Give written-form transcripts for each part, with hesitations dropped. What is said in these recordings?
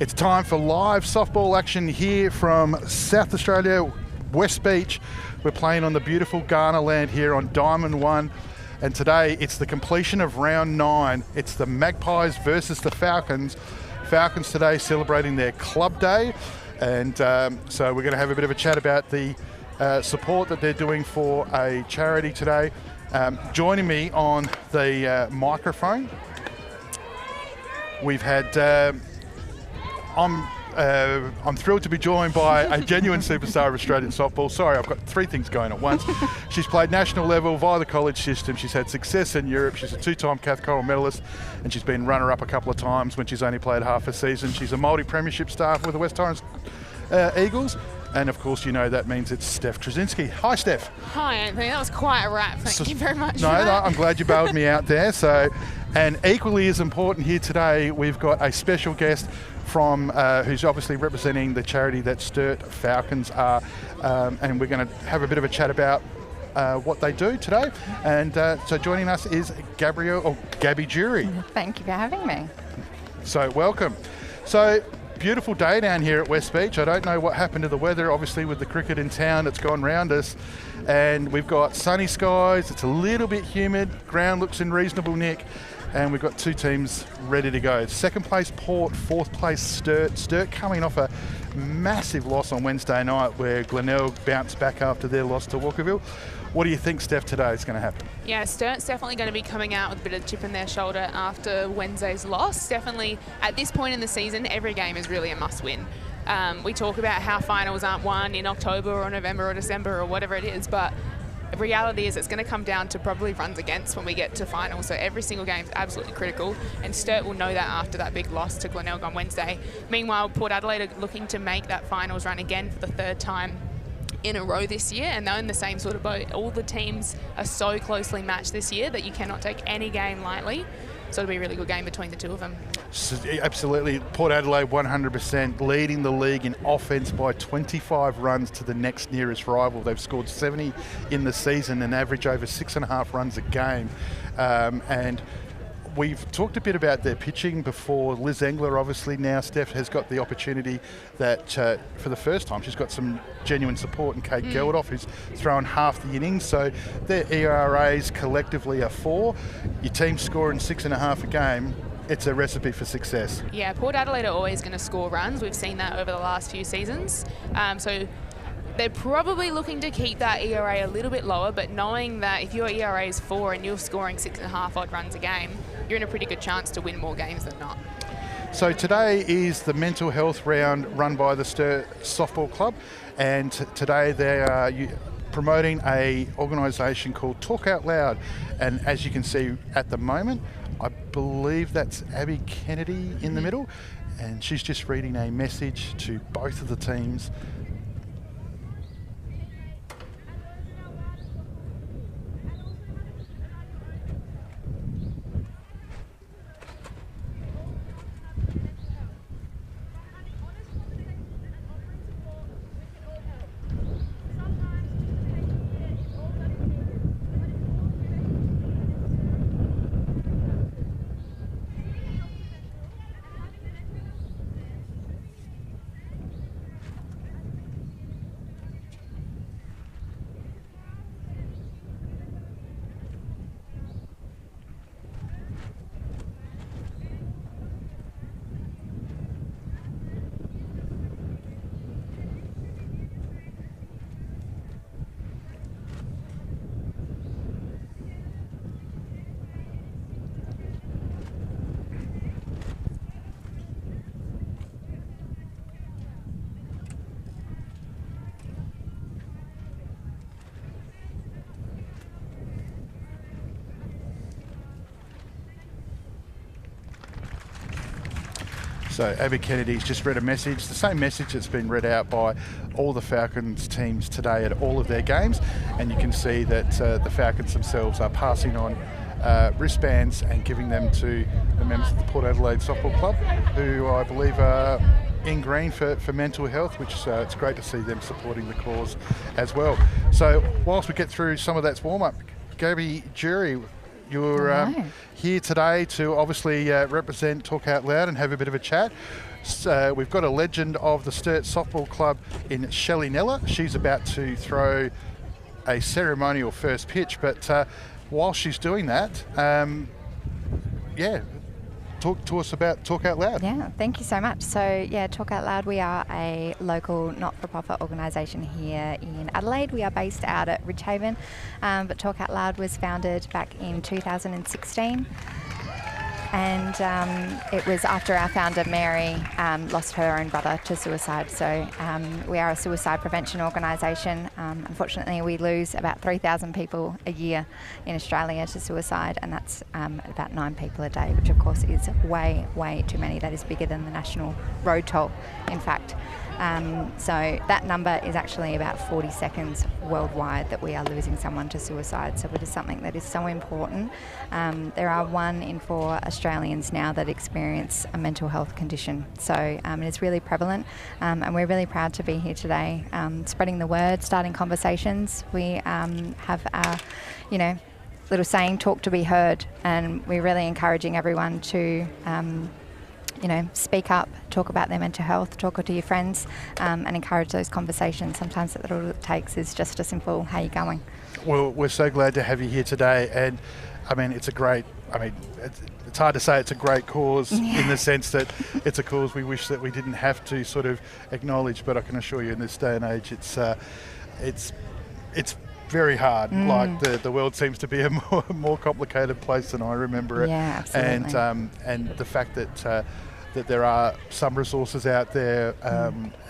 It's time for live softball action here from South Australia, West Beach. We're playing on the beautiful Ghana land here on Diamond 1. And today it's the completion of round 9. It's the Magpies versus the Falcons. Falcons today celebrating their club day. And so we're going to have a bit of a chat about the support that they're doing for a charity today. Joining me on the microphone, we've had... I'm thrilled to be joined by a genuine superstar of Australian softball. Sorry, I've got 3 things going at once. She's played national level via the college system. She's had success in Europe. She's a 2-time Cath Coral medalist, and she's been runner-up a couple of times when she's only played half a season. She's a multi-premiership staff with the West Torrens Eagles. And of course, you know that means it's Steph Trzynski. Hi, Steph. Hi, Anthony. That was quite a wrap. Thank you very much. No, I'm glad you bailed me out there. So, and equally as important here today, we've got a special guest from who's obviously representing the charity that Sturt Falcons are, and we're going to have a bit of a chat about what they do today. And so joining us is Gabby Jury. Thank you for having me. So welcome. So beautiful day down here at West Beach. I don't know what happened to the weather, obviously with the cricket in town that's gone round us, and we've got sunny skies. It's a little bit humid, ground looks in reasonable nick, and we've got 2 teams ready to go. 2nd place Port, 4th place Sturt. Sturt coming off a massive loss on Wednesday night where Glenelg bounced back after their loss to Walkerville. What do you think, Steph, today is going to happen? Yeah, Sturt's definitely going to be coming out with a bit of chip in their shoulder after Wednesday's loss. Definitely, at this point in the season, every game is really a must-win. We talk about how finals aren't won in October or November or December or whatever it is, but the reality is it's going to come down to probably runs against when we get to finals. So every single game is absolutely critical, and Sturt will know that after that big loss to Glenelg on Wednesday. Meanwhile, Port Adelaide are looking to make that finals run again for the 3rd time in a row this year, and they're in the same sort of boat. All the teams are so closely matched this year that you cannot take any game lightly. So it'll be a really good game between the 2 of them. Absolutely. Port Adelaide 100% leading the league in offence by 25 runs to the next nearest rival. They've scored 70 in the season and average over 6.5 runs a game. And we've talked a bit about their pitching before. Liz Engler, obviously now, Steph, has got the opportunity that for the first time she's got some genuine support in Kate Geldof, who's thrown half the innings. So their ERAs collectively are 4. Your team scoring 6.5 a game. It's a recipe for success. Yeah, Port Adelaide are always going to score runs. We've seen that over the last few seasons. So they're probably looking to keep that ERA a little bit lower, but knowing that if your ERA is 4 and you're scoring 6.5 odd runs a game, you're in a pretty good chance to win more games than not. So today is the mental health round run by the Sturt Softball Club, and today they are promoting a organisation called Talk Out Loud, and as you can see at the moment, I believe that's Abby Kennedy in the middle, and she's just reading a message to both of the teams. So Abby Kennedy's just read a message, the same message that's been read out by all the Falcons teams today at all of their games, and you can see that the Falcons themselves are passing on wristbands and giving them to the members of the Port Adelaide Softball Club, who I believe are in green for mental health, which it's great to see them supporting the cause as well. So whilst we get through some of that warm-up, Gabby Jury, You're here today to obviously represent Talk Out Loud and have a bit of a chat. We've got a legend of the Sturt Softball Club in Shelley Nella. She's about to throw a ceremonial first pitch, but while she's doing that, talk to us about Talk Out Loud. Yeah, thank you so much. So yeah, Talk Out Loud, we are a local not-for-profit organisation here in Adelaide. We are based out at Ridgehaven, but Talk Out Loud was founded back in 2016. And it was after our founder, Mary, lost her own brother to suicide. So we are a suicide prevention organisation. Unfortunately, we lose about 3,000 people a year in Australia to suicide, and that's about 9 people a day, which of course is way, way too many. That is bigger than the national road toll, in fact. So that number is actually about 40 seconds worldwide that we are losing someone to suicide. So it is something that is so important. There are 1 in 4 Australians now that experience a mental health condition. So it is really prevalent, and we're really proud to be here today, spreading the word, starting conversations. We have our, little saying, talk to be heard, and we're really encouraging everyone to speak up, talk about their mental health, talk to your friends, and encourage those conversations. Sometimes all it takes is just a simple, how you going? Well, we're so glad to have you here today, and it's it's hard to say it's a great cause in the sense that it's a cause we wish that we didn't have to sort of acknowledge, but I can assure you in this day and age it's very hard. Like the world seems to be a more complicated place than I remember it. Yeah, absolutely. And the fact that there are some resources out there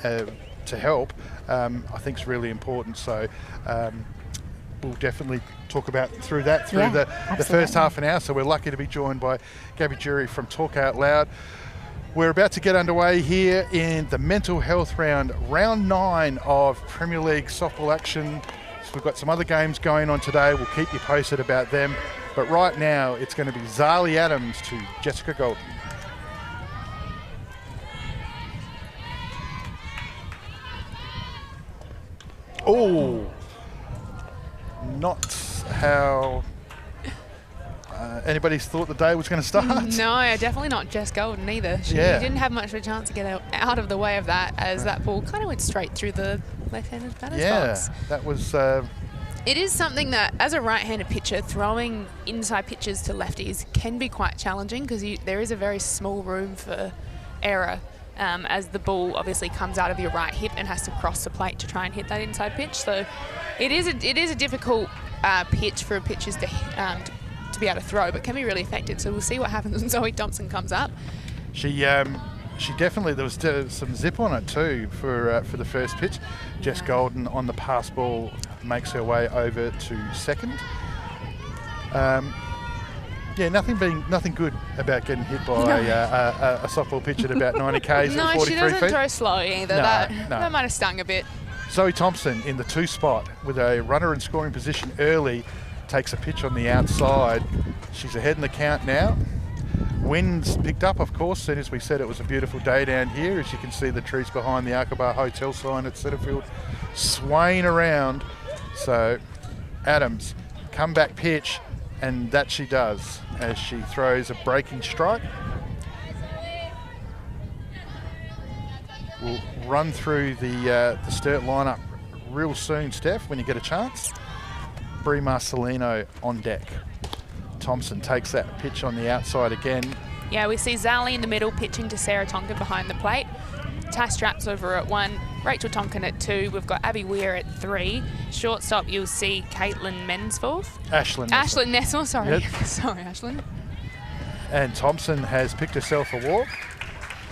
to help, I think is really important. So we'll definitely talk about the first half an hour. So we're lucky to be joined by Gabby Jury from Talk Out Loud. We're about to get underway here in the mental health round 9 of Premier League softball action. We've got some other games going on today. We'll keep you posted about them. But right now, it's going to be Zali Adams to Jessica Golden. Oh, not how anybody thought the day was going to start. No, definitely not Jess Golden either. She didn't have much of a chance to get out of the way of that, as that ball kind of went straight through the left-handed batter's box. That was... It is something that, as a right-handed pitcher, throwing inside pitches to lefties can be quite challenging, because there is a very small room for error, as the ball obviously comes out of your right hip and has to cross the plate to try and hit that inside pitch. So it is a difficult pitch for pitchers to be able to throw, but can be really effective. So we'll see what happens when Zoe Thompson comes up. She definitely, there was some zip on it too for the first pitch. Jess Golden on the pass ball makes her way over to second. Nothing good about getting hit by a softball pitch at about 90 k's at 43 feet. No, she doesn't throw slow either. That might have stung a bit. Zoe Thompson in the 2 spot with a runner in scoring position early, takes a pitch on the outside. She's ahead in the count now. Wind's picked up, of course, soon as we said it was a beautiful day down here. As you can see, the trees behind the Aqaba Hotel sign at Centrefield swaying around. So Adams, comeback pitch, and that she does as she throws a breaking strike. We'll run through the Sturt lineup real soon, Steph, when you get a chance. Brie Marcelino on deck. Thompson takes that pitch on the outside again. Yeah, we see Zali in the middle pitching to Sarah Tonkin behind the plate. Tash Straps over at 1, Rachel Tonkin at 2. We've got Abby Weir at 3. Shortstop, you'll see Caitlin Mensforth. Ashlyn Nessel, sorry. Yep. Sorry, Ashlyn. And Thompson has picked herself a walk.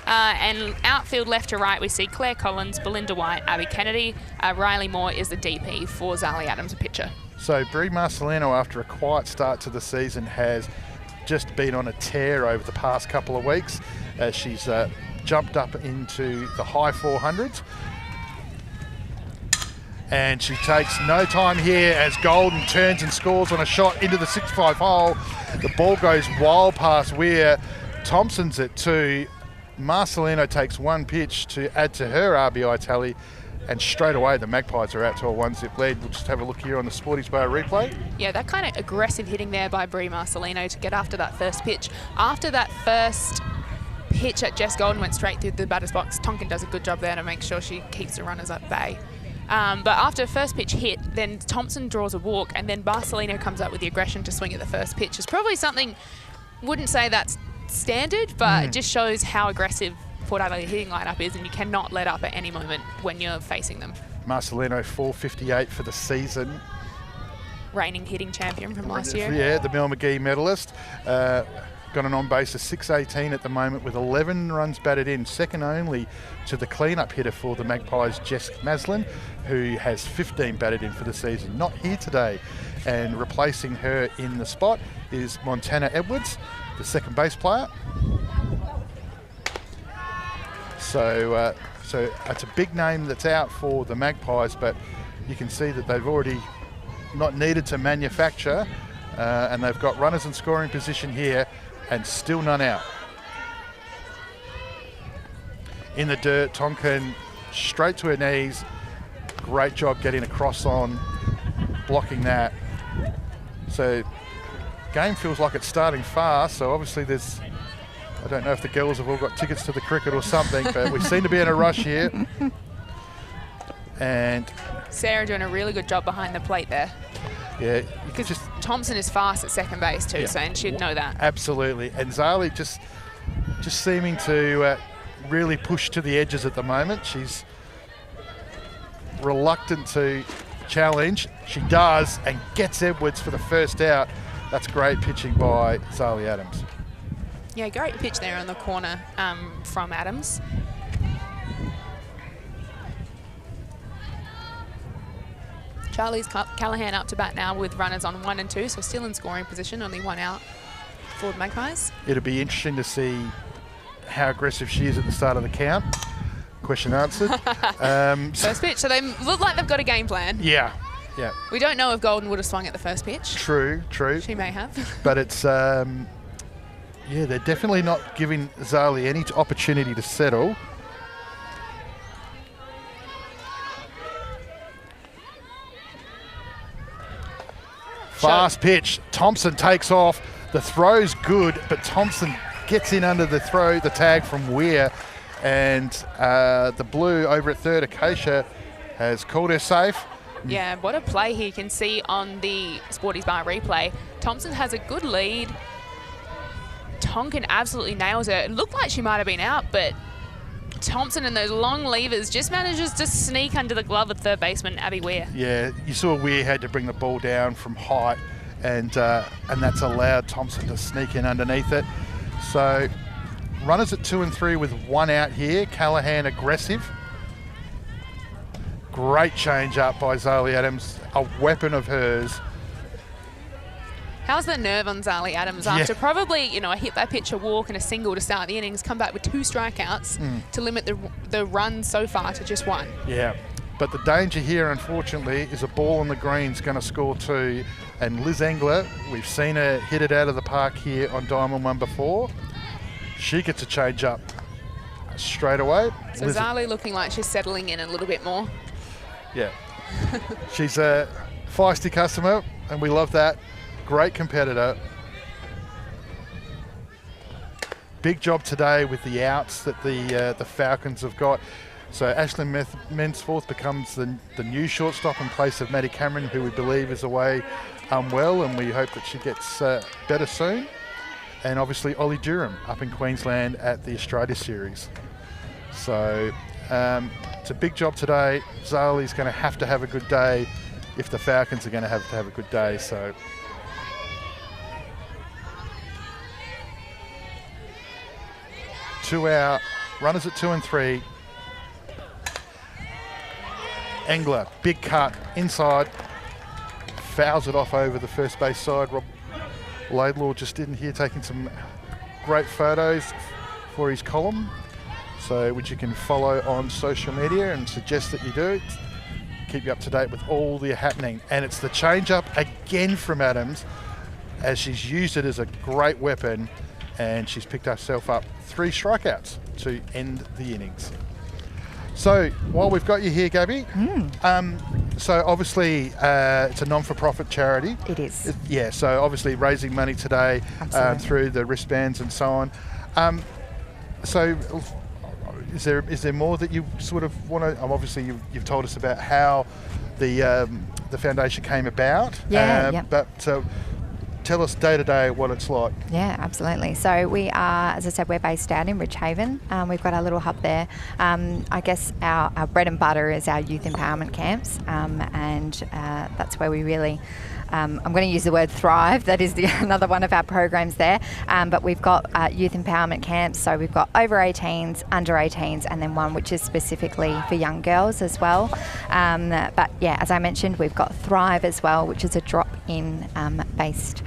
And outfield left to right, we see Claire Collins, Belinda White, Abby Kennedy. Riley Moore is the DP for Zali Adams, a pitcher. So Brie Marcelino, after a quiet start to the season, has just been on a tear over the past couple of weeks as she's jumped up into the high 400s. And she takes no time here as Golden turns and scores on a shot into the 6-5 hole. The ball goes wild past Weir. Thompson's at 2. Marcelino takes 1 pitch to add to her RBI tally. And straight away, the Magpies are out to a 1-zip lead. We'll just have a look here on the Sporties Bar replay. Yeah, that kind of aggressive hitting there by Brie Marcelino to get after that first pitch. After that first pitch at Jess Golden went straight through the batter's box, Tonkin does a good job there to make sure she keeps the runners at bay. But after first pitch hit, then Thompson draws a walk, and then Marcelino comes up with the aggression to swing at the first pitch. It's probably something, wouldn't say that's standard, but it just shows how aggressive Port Adelaide hitting lineup is, and you cannot let up at any moment when you're facing them. Marcelino 458 for the season. Reigning hitting champion from last year. Yeah, the Mel McGee medalist. Got an on-base of 618 at the moment with 11 runs batted in, second only to the clean-up hitter for the Magpies, Jess Maslin, who has 15 batted in for the season. Not here today. And replacing her in the spot is Montana Edwards, the second base player. So it's a big name that's out for the Magpies, but you can see that they've already not needed to manufacture, and they've got runners in scoring position here, and still none out. In the dirt, Tonkin straight to her knees. Great job getting across on, blocking that. So game feels like it's starting fast, so obviously there's, I don't know if the girls have all got tickets to the cricket or something, but we seem to be in a rush here. And Sarah doing a really good job behind the plate there. Yeah, because Thompson is fast at second base too, so and she'd know that. Absolutely, and Zali just seeming to really push to the edges at the moment. She's reluctant to challenge. She does, and gets Edwards for the first out. That's great pitching by Zali Adams. Yeah, great pitch there on the corner from Adams. Charlie's Callahan up to bat now with runners on 1 and 2, so still in scoring position, only 1 out for the Magpies. It'll be interesting to see how aggressive she is at the start of the count. Question answered. First pitch, so they look like they've got a game plan. Yeah, yeah. We don't know if Golden would have swung at the first pitch. True. She may have. But it's, yeah, they're definitely not giving Zali any opportunity to settle. Fast pitch, Thompson takes off, the throw's good, but Thompson gets in under the tag from Weir, and the blue over at third, Acacia, has called her safe. Yeah, what a play here. You can see on the Sporties Bar replay. Thompson has a good lead. Tonkin absolutely nails her. It looked like she might have been out, but Thompson and those long levers just manages to sneak under the glove of third baseman Abby Weir. Yeah, you saw Weir had to bring the ball down from height, and that's allowed Thompson to sneak in underneath it. So runners at 2 and 3 with 1 out here. Callahan aggressive. Great change up by Zali Adams, a weapon of hers. How's the nerve on Zali Adams after probably, a hit by pitch, a walk and a single to start the innings, come back with 2 strikeouts to limit the run so far to just 1. Yeah, but the danger here, unfortunately, is a ball on the green's going to score 2. And Liz Engler, we've seen her hit it out of the park here on Diamond 1 before. She gets a change up straight away. So Zali looking like she's settling in a little bit more. Yeah, she's a feisty customer, and we love that. Great competitor. Big job today with the outs that the Falcons have got. So Ashlyn Mensforth becomes the new shortstop in place of Maddie Cameron, who we believe is away unwell, and we hope that she gets better soon. And obviously Ollie Durham up in Queensland at the Australia Series. So it's a big job today. Zali's going to have a good day if the Falcons are going to have a good day. So. Two out, runners at 2 and 3. Engler, big cut, inside, fouls it off over the first base side. Rob Laidlaw just in here taking some great photos for his column, so which you can follow on social media, and suggest that you do. Keep you up to date with all the happening. And it's the change up again from Adams, as she's used it as a great weapon, and she's picked herself up 3 strikeouts to end the innings. So while we've got you here, Gabby, so obviously it's a non-for-profit charity. It is. Yeah, so obviously raising money today through the wristbands and so on. So is there more that you sort of want to? Obviously, you've told us about how the foundation came about. Yeah. But tell us day to day what it's like. Yeah, absolutely. So we are, as I said, we're based out in Ridgehaven. We've got our little hub there. I guess our bread and butter is our youth empowerment camps, and that's where we really, I'm going to use the word thrive. That is another one of our programs there. But we've got youth empowerment camps. So we've got over 18s, under 18s, and then one which is specifically for young girls as well. But yeah, as I mentioned, we've got Thrive as well, which is a drop-in based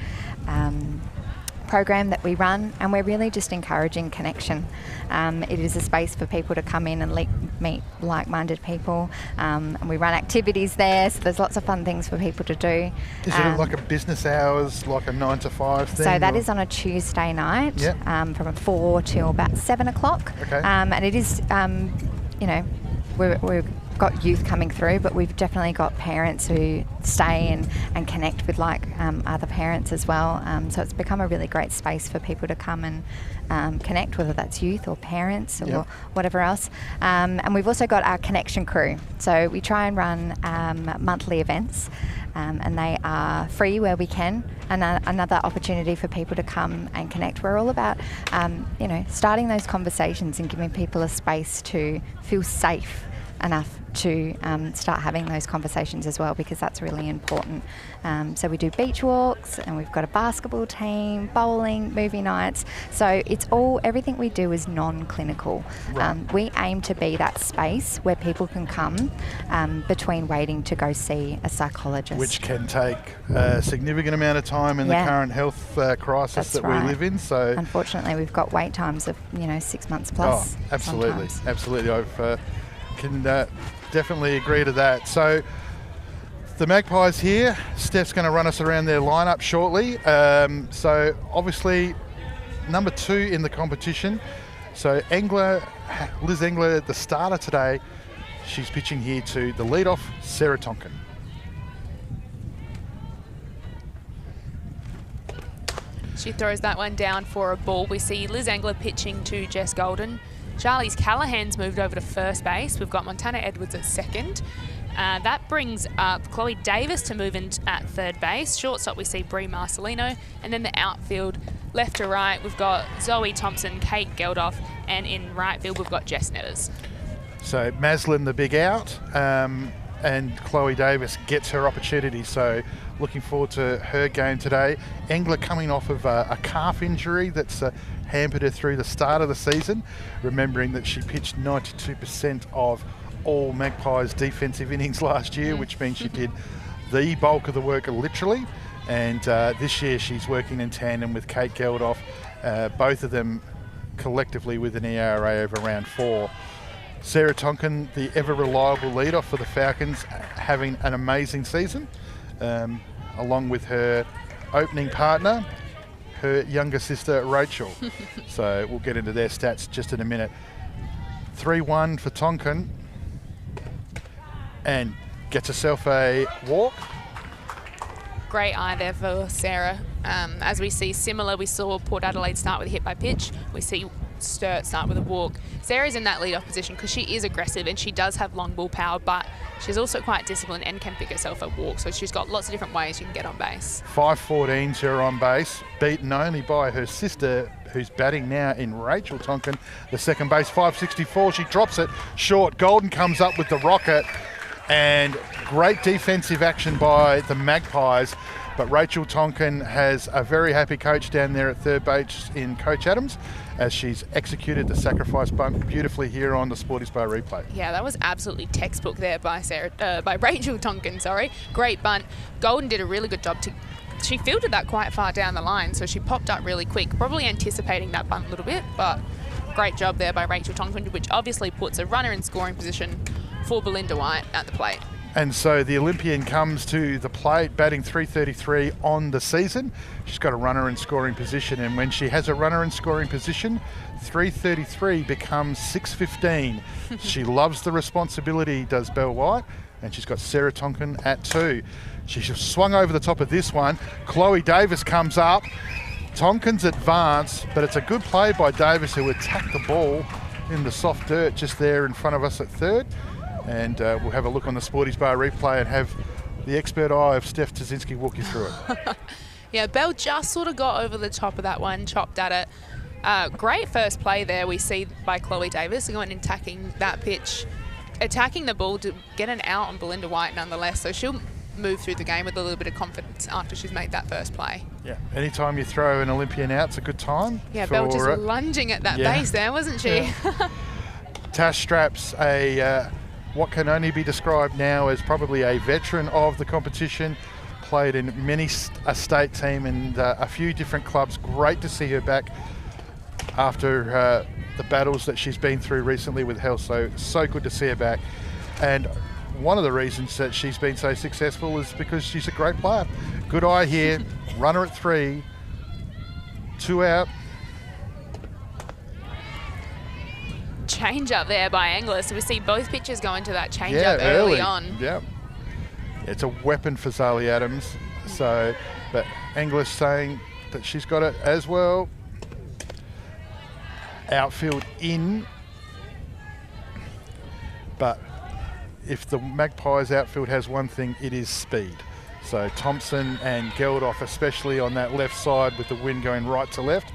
program that we run, and we're really just encouraging connection. It is a space for people to come in and meet like-minded people, and we run activities there, so there's lots of fun things for people to do. Is it like a business hours, like a 9 to 5 thing? So that is on a Tuesday night, from 4 till about 7 o'clock. Okay. And it is, we've got youth coming through, but we've definitely got parents who stay and connect with other parents as well. So it's become a really great space for people to come and connect, whether that's youth or parents or whatever else. And we've also got our connection crew. So we try and run monthly events, and they are free where we can, and another opportunity for people to come and connect. We're all about, starting those conversations and giving people a space to feel safe enough to start having those conversations as well, because that's really important. So we do beach walks, and we've got a basketball team, bowling, movie nights. So it's everything we do is non-clinical. Right. We aim to be that space where people can come between waiting to go see a psychologist. Which can take a significant amount of time in the current health crisis that we live in. So unfortunately, we've got wait times of 6 months plus. Oh, absolutely, sometimes. absolutely. I can definitely agree to that. So the Magpies here, Steph's going to run us around their lineup shortly. So obviously number 2 in the competition. So Liz Engler, the starter today, she's pitching here to the leadoff, Sarah Tonkin. She throws that one down for a ball. We see Liz Engler pitching to Jess Golden. Charlize Callahan's moved over to first base. We've got Montana Edwards at second. That brings up Chloe Davis to move in at third base. Shortstop, we see Brie Marcelino. And then the outfield, left to right, we've got Zoe Thompson, Kate Geldof, and in right field, we've got Jess Netters. So Maslin, the big out, and Chloe Davis gets her opportunity. So looking forward to her game today. Engler coming off of a calf injury that's hampered her through the start of the season, remembering that she pitched 92% of all Magpies defensive innings last year, which means she did the bulk of the work literally. And this year she's working in tandem with Kate Geldof, both of them collectively with an ERA of around 4. Sarah Tonkin, the ever reliable leader for the Falcons, having an amazing season, along with her opening partner, her younger sister Rachel. So we'll get into their stats just in a minute. 3-1 for Tonkin, and gets herself a walk. Great eye there for Sarah. As we see similar, we saw Port Adelaide start with a hit by pitch. We see Sturt start with a walk. Sarah's in that lead-off position because she is aggressive and she does have long ball power, but she's also quite disciplined and can pick herself a walk. So she's got lots of different ways she can get on base. 5-14 to her on base, beaten only by her sister, who's batting now in Rachel Tonkin, the second base. 5-64, she drops it short. Golden comes up with the rocket, and great defensive action by the Magpies. But Rachel Tonkin has a very happy coach down there at third base in Coach Adams, as she's executed the sacrifice bunt beautifully here on the Sporty Spa replay. Yeah, that was absolutely textbook there by Rachel Tonkin, sorry. Great bunt. Golden did a really good job she fielded that quite far down the line, so she popped up really quick, probably anticipating that bunt a little bit, but great job there by Rachel Tonkin, which obviously puts a runner in scoring position for Belinda White at the plate. And so the Olympian comes to the plate, batting .333 on the season. She's got a runner in scoring position, and when she has a runner in scoring position, .333 becomes .615. She loves the responsibility, does Belle White, and she's got Sarah Tonkin at 2. She's swung over the top of this one. Chloe Davis comes up. Tonkin's advanced, but it's a good play by Davis, who attacked the ball in the soft dirt just there in front of us at third. And we'll have a look on the Sporties Bar replay and have the expert eye of Steph Tazinski walk you through it. Yeah, Belle just sort of got over the top of that one, chopped at it. Great first play there we see by Chloe Davis going and attacking that pitch, attacking the ball to get an out on Belinda White nonetheless. So she'll move through the game with a little bit of confidence after she's made that first play. Yeah, anytime you throw an Olympian out, it's a good time. Yeah, Belle just lunging at that base there, wasn't she? Yeah. Tash Straps, what can only be described now as probably a veteran of the competition, played in many a state team and a few different clubs. Great to see her back after the battles that she's been through recently with health. So good to see her back. And one of the reasons that she's been so successful is because she's a great player. Good eye here, runner at 3, 2 out. Change up there by Inglis. We see both pitchers go into that change up early on. Yeah, it's a weapon for Zali Adams. So, but Inglis saying that she's got it as well. Outfield in, but if the Magpies outfield has one thing, it is speed. So Thompson and Geldof, especially on that left side with the wind going right to left.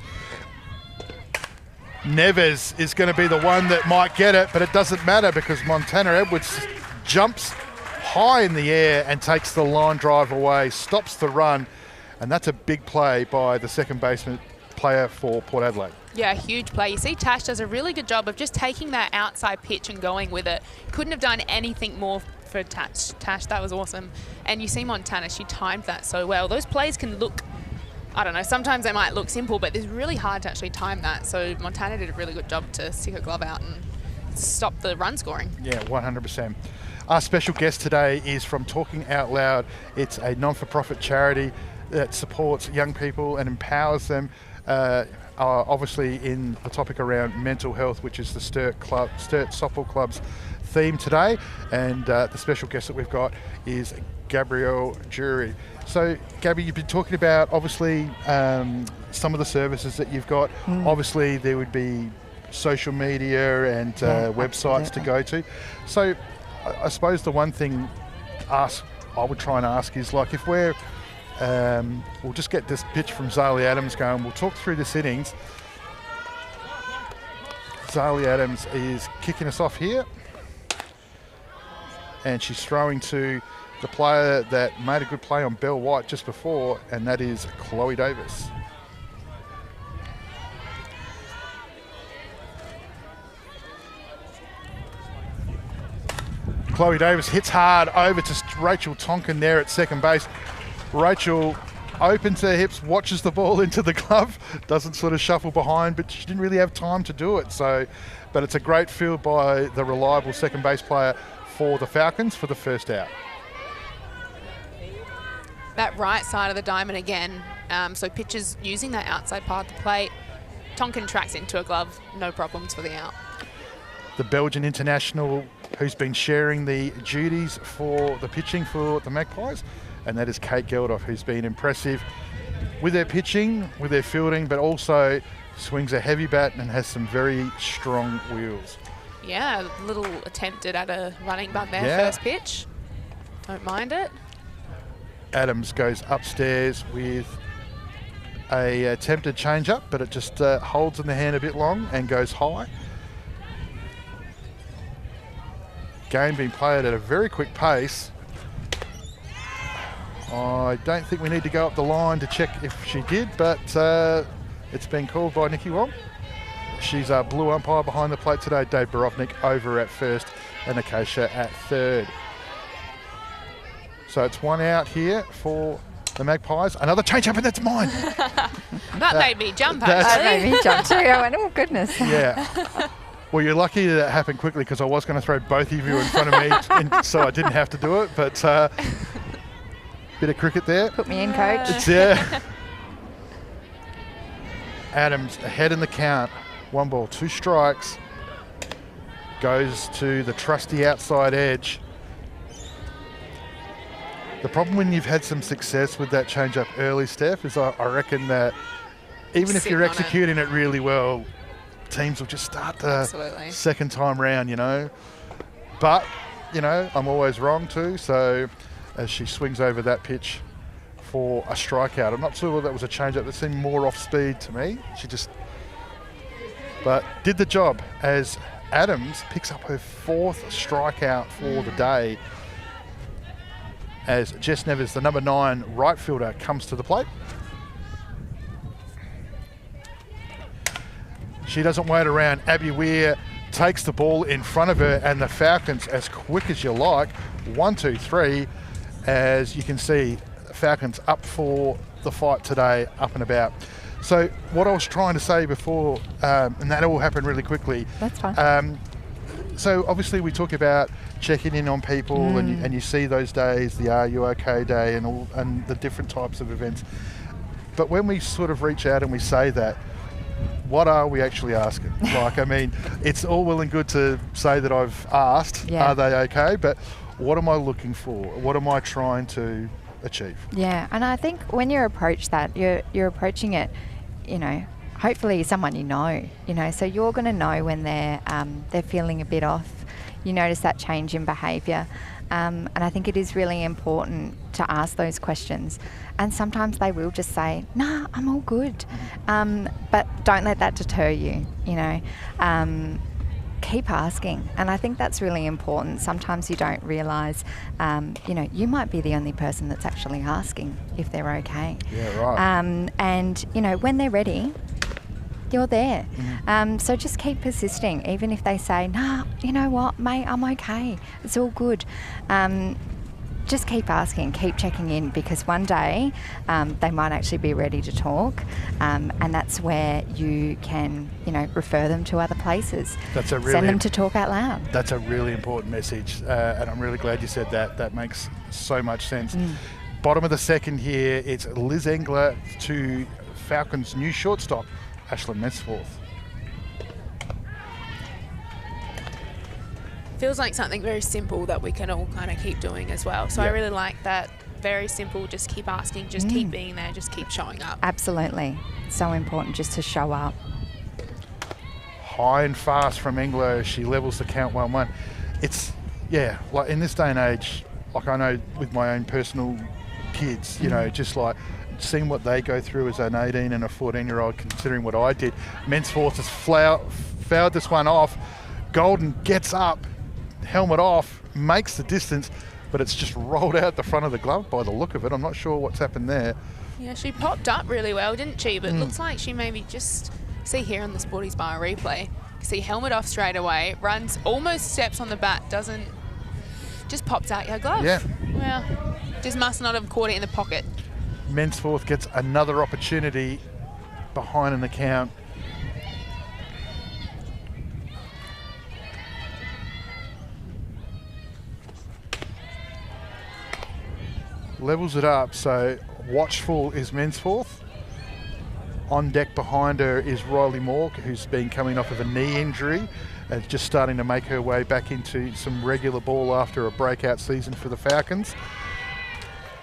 Neves is going to be the one that might get it, but it doesn't matter because Montana Edwards jumps high in the air and takes the line drive away, stops the run, and that's a big play by the second baseman player for Port Adelaide. Yeah, huge play. You see Tash does a really good job of just taking that outside pitch and going with it. Couldn't have done anything more for Tash. That was awesome. And you see Montana, she timed that so well. Those plays can look, I don't know, sometimes they might look simple, but it's really hard to actually time that. So Montana did a really good job to stick her glove out and stop the run scoring. Yeah, 100%. Our special guest today is from Talking Out Loud. It's a non-for-profit charity that supports young people and empowers them. Obviously in the topic around mental health, which is the Sturt Softball Club's theme today. And the special guest that we've got is Gabrielle Jury. So, Gabby, you've been talking about, obviously, some of the services that you've got. Obviously, there would be social media and websites to go to. So, I suppose the one thing I would try and ask is, like, if we're we'll just get this pitch from Zali Adams going. We'll talk through this innings. Zali Adams is kicking us off here. And she's throwing to the player that made a good play on Belle White just before, and that is Chloe Davis. Chloe Davis hits hard over to Rachel Tonkin there at second base. Rachel opens her hips, watches the ball into the glove, doesn't sort of shuffle behind, but she didn't really have time to do it. So, but it's a great field by the reliable second base player for the Falcons for the first out. That right side of the diamond again, so pitchers using that outside part of the plate. Tonkin tracks into a glove, no problems for the out. The Belgian international who's been sharing the duties for the pitching for the Magpies, and that is Kate Geldof, who's been impressive with her pitching, with her fielding, but also swings a heavy bat and has some very strong wheels. Yeah, a little attempted at a running bunt there, first pitch. Don't mind it. Adams goes upstairs with a attempted change-up, but it just holds in the hand a bit long and goes high. Game being played at a very quick pace. I don't think we need to go up the line to check if she did, but it's been called by Nikki Wong. She's a blue umpire behind the plate today. Dave Borovnik over at first and Acacia at third. So it's one out here for the Magpies. Another change up, and that's mine. That made me jump, That made me jump too. I went, oh goodness. Yeah. Well, you're lucky that happened quickly because I was going to throw both of you in front of me so I didn't have to do it. But bit of cricket there. Put me in, coach. It's, Adams ahead in the count. 1 ball, 2 strikes. Goes to the trusty outside edge. The problem when you've had some success with that change up early, Steph, is I reckon that even if you're executing it really well, teams will just start the second time round, you know. But, you know, I'm always wrong too. So as she swings over that pitch for a strikeout, I'm not sure whether that was a change-up. That seemed more off speed to me. She just, but did the job as Adams picks up her 4th strikeout for the day as Jess Nevers, the number 9 right fielder, comes to the plate. She doesn't wait around. Abby Weir takes the ball in front of her, and the Falcons, as quick as you like, 1, 2, 3, as you can see, Falcons up for the fight today, up and about. So what I was trying to say before, and that all happened really quickly. That's fine. So obviously we talk about checking in on people, and you see those days, the Are You OK Day, and the different types of events. But when we sort of reach out and we say that, what are we actually asking? Like, I mean, it's all well and good to say that I've asked, are they okay? But what am I looking for? What am I trying to achieve? Yeah, and I think when you approach that, you're approaching it, you know, hopefully someone you know, so you're going to know when they're feeling a bit off. You notice that change in behaviour. And I think it is really important to ask those questions. And sometimes they will just say, nah, I'm all good. But don't let that deter you, you know. Keep asking. And I think that's really important. Sometimes you don't realise, you know, you might be the only person that's actually asking if they're okay. Yeah, right. And, you know, when they're ready, you're there. So just keep persisting, even if they say, nah, you know what, mate, I'm okay. It's all good. Just keep asking, keep checking in, because one day they might actually be ready to talk, and that's where you can, you know, refer them to other places. Send them to Talk Out Loud. That's a really important message, and I'm really glad you said that. That makes so much sense. Bottom of the second here, it's Liz Engler to Falcons' new shortstop, Ashlyn Mensforth. Feels like something very simple that we can all kind of keep doing as well. So I really like that. Very simple, just keep asking, just keep being there, just keep showing up. Absolutely. So important just to show up. High and fast from Engler. She levels the count 1-1. It's, yeah, like in this day and age, like I know with my own personal kids, you know, just like seeing what they go through as an 18 and a 14-year-old, considering what I did. Mensforth has fouled this one off. Golden gets up, helmet off, makes the distance, but it's just rolled out the front of the glove by the look of it. I'm not sure what's happened there. Yeah, she popped up really well, didn't she? But it looks like she maybe just, see here on the Sporties Bar replay, see helmet off straight away, runs, almost steps on the bat, doesn't, just pops out your glove. Yeah. Well, just must not have caught it in the pocket. Mensforth gets another opportunity behind in the count. Levels it up, so watchful is Mensforth. On deck behind her is Riley Moore, who's been coming off of a knee injury and just starting to make her way back into some regular ball after a breakout season for the Falcons.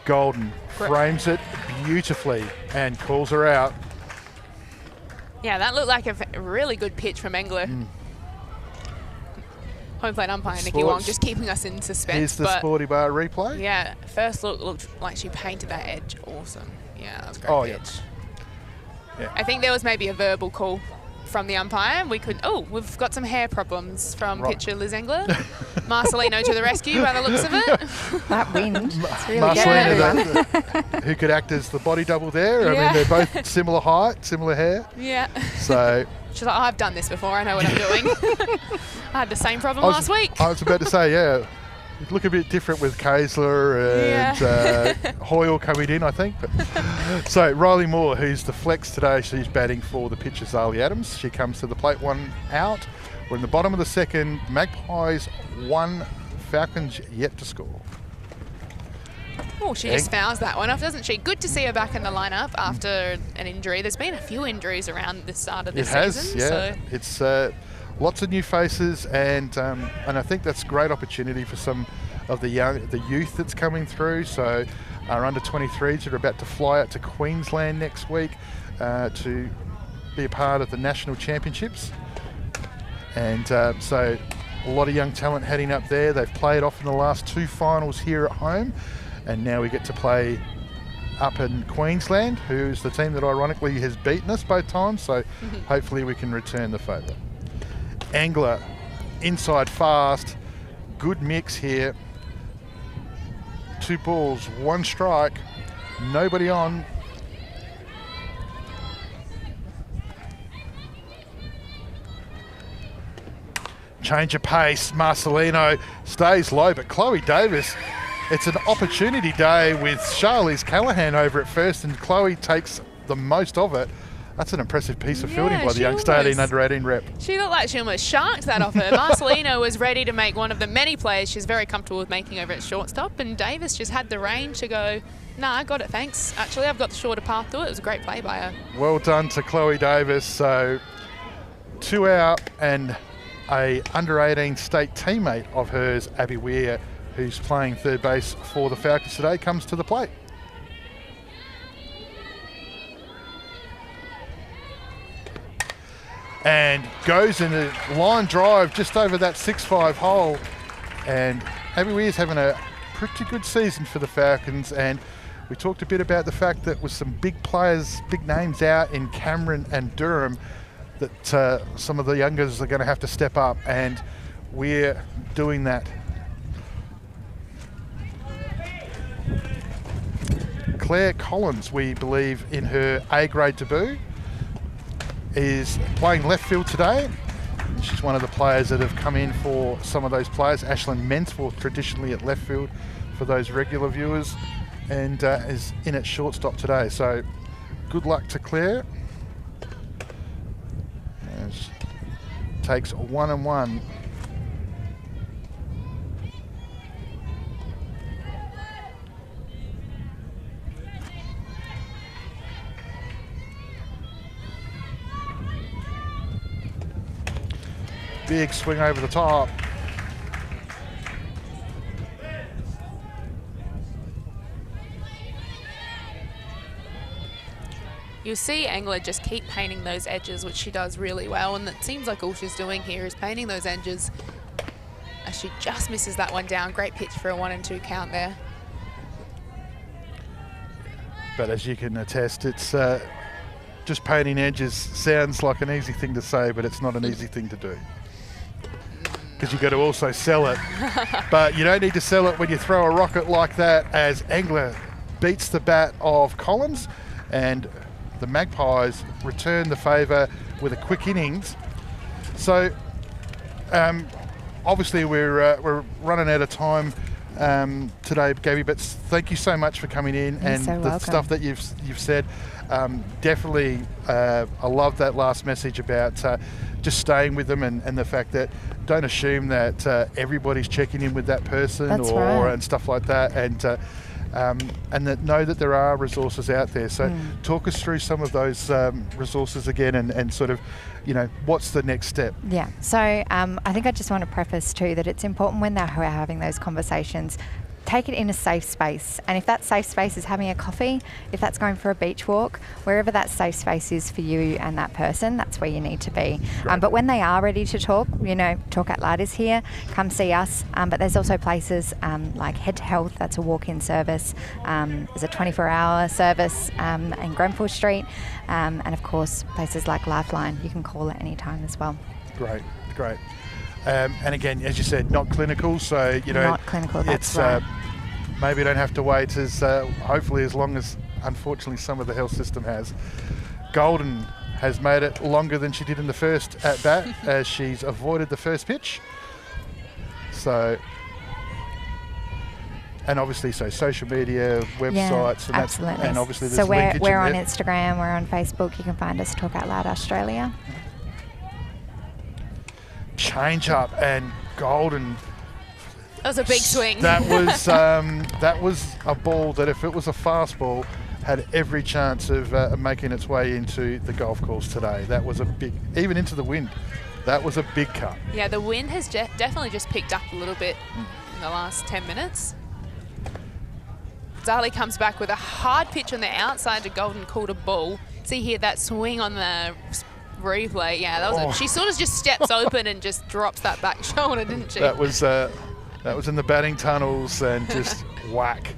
Golden frames it beautifully and calls her out. Yeah, that looked like a really good pitch from Engler. Home plate umpire Nikki Wong just keeping us in suspense. Here's the Sporty Bar replay. Yeah, first look looked like she painted that edge. Awesome. Yeah, that was a great pitch. Yeah. I think there was maybe a verbal call from the umpire. We've got some hair problems from pitcher Liz Engler. Marcelino to the rescue by the looks of it. That wind. It's really Marcelino, who could act as the body double there. Yeah. I mean, they're both similar height, similar hair. Yeah. So she's like, I've done this before. I know what I'm doing. I had the same problem last week. I was about to say, yeah. You look a bit different with Kaesler and Hoyle coming in, I think. But so Riley Moore, who's the flex today, she's batting for the pitcher Zali Adams. She comes to the plate, 1 out. We're in the bottom of the second. Magpies 1, Falcons yet to score. Oh, she just fouls that one off, doesn't she? Good to see her back in the lineup after an injury. There's been a few injuries around the start of the season. It has, yeah. So. It's lots of new faces, and I think that's a great opportunity for some of the youth that's coming through. So our under-23s are about to fly out to Queensland next week to be a part of the national championships. And so a lot of young talent heading up there. They've played off in the last 2 finals here at home, and now we get to play up in Queensland, who's the team that ironically has beaten us both times. So hopefully we can return the favour. Angler, inside fast, good mix here. 2 balls, 1 strike, nobody on. Change of pace, Marcelino stays low, but Chloe Davis, it's an opportunity day with Charlize Callahan over at first, and Chloe takes the most of it. That's an impressive piece of fielding by the youngster 18 under 18 rep. She looked like she almost sharked that off her. Marcelino was ready to make one of the many plays she's very comfortable with making over at shortstop, and Davis just had the range to go, nah, I got it, thanks. Actually, I've got the shorter path to it. It was a great play by her. Well done to Chloe Davis. So 2 out, and a under-18 state teammate of hers, Abby Weir, who's playing third base for the Falcons today, comes to the plate. And goes in a line drive just over that 6-5 hole. And Abby Weir's having a pretty good season for the Falcons. And we talked a bit about the fact that with some big players, big names out in Cameron and Durham, that some of the youngers are going to have to step up, and we're doing that. Claire Collins, we believe, in her A-grade debut, is playing left field today. She's one of the players that have come in for some of those players. Ashlyn Mensforth, traditionally at left field for those regular viewers, and is in at shortstop today. So good luck to Claire. Takes 1 and 1. Big swing over the top. You'll see Angler just keep painting those edges, which she does really well, and it seems like all she's doing here is painting those edges as she just misses that one down. Great pitch for a 1 and 2 count there. But as you can attest, it's just painting edges sounds like an easy thing to say, but it's not an easy thing to do, because you've got to also sell it. But you don't need to sell it when you throw a rocket like that, as Angler beats the bat of Collins, and the Magpies return the favour with a quick innings. So obviously we're running out of time today, Gabby, but thank you so much for coming in. You're and so the welcome. Stuff that you've said. Definitely, I love that last message about just staying with them, and the fact that don't assume that everybody's checking in with that person. That's right. And stuff like that, and that know that there are resources out there. So talk us through some of those resources again, and sort of, what's the next step? Yeah, so I think I just want to preface too that it's important when they're having those conversations, take it in a safe space. And if that safe space is having a coffee, if that's going for a beach walk, wherever that safe space is for you and that person, that's where you need to be. But when they are ready to talk, Talk Out Loud is here, come see us. But there's also places like Head to Health, that's a walk-in service. There's a 24-hour service in Grenfell Street. And of course, places like Lifeline, you can call at any time as well. Great. And again, as you said, not clinical, so not clinical. That's right. Maybe you don't have to wait hopefully as long as unfortunately some of the health system has. Golden has made it longer than she did in the first at bat, as she's avoided the first pitch. So, and obviously, social media, websites, and absolutely. And obviously, there's so linkage we're on there. Instagram, we're on Facebook. You can find us Talk Out Loud Australia. change up, and Golden. That was a big swing. That was a ball that, if it was a fastball, had every chance of making its way into the golf course today. That was a big, even into the wind. That was a big cut. Yeah, the wind has definitely just picked up a little bit in the last 10 minutes. Zali comes back with a hard pitch on the outside to Golden, called a ball. See here, that swing on the replay. Yeah, that was she sort of just steps open and just drops that back shoulder, didn't she? That was in the batting tunnels and just whack.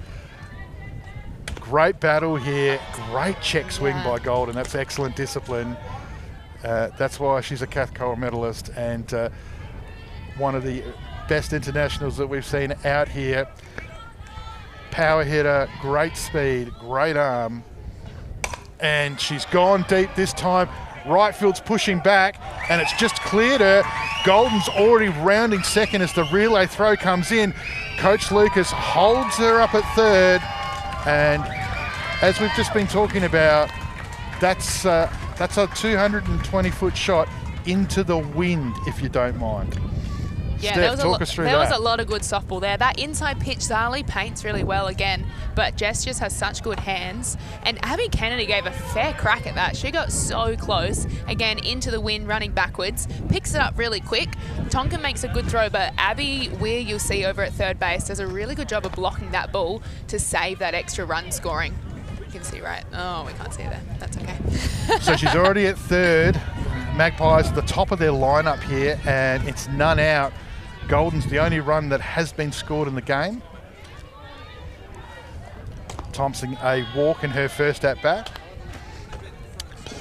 Great battle here. Great check swing by Golden. That's excellent discipline. That's why she's a Cathcart medalist and one of the best internationals that we've seen out here. Power hitter, great speed, great arm. And she's gone deep this time. Right field's pushing back, and it's just cleared her. Golden's already rounding second as the relay throw comes in. Coach Lucas holds her up at third, and as we've just been talking about, that's a 220-foot shot into the wind, if you don't mind. Yeah, Steph, there was a lot of good softball there. That inside pitch, Zali paints really well again, but Jess just has such good hands. And Abby Kennedy gave a fair crack at that. She got so close, again, into the wind, running backwards, picks it up really quick. Tonkin makes a good throw, but Abby Weir, you'll see over at third base, does a really good job of blocking that ball to save that extra run scoring. You can see, right? Oh, we can't see there. That's okay. So she's already at third. Magpies at the top of their lineup here, and it's none out. Golden's the only run that has been scored in the game. Thompson a walk in her first at bat,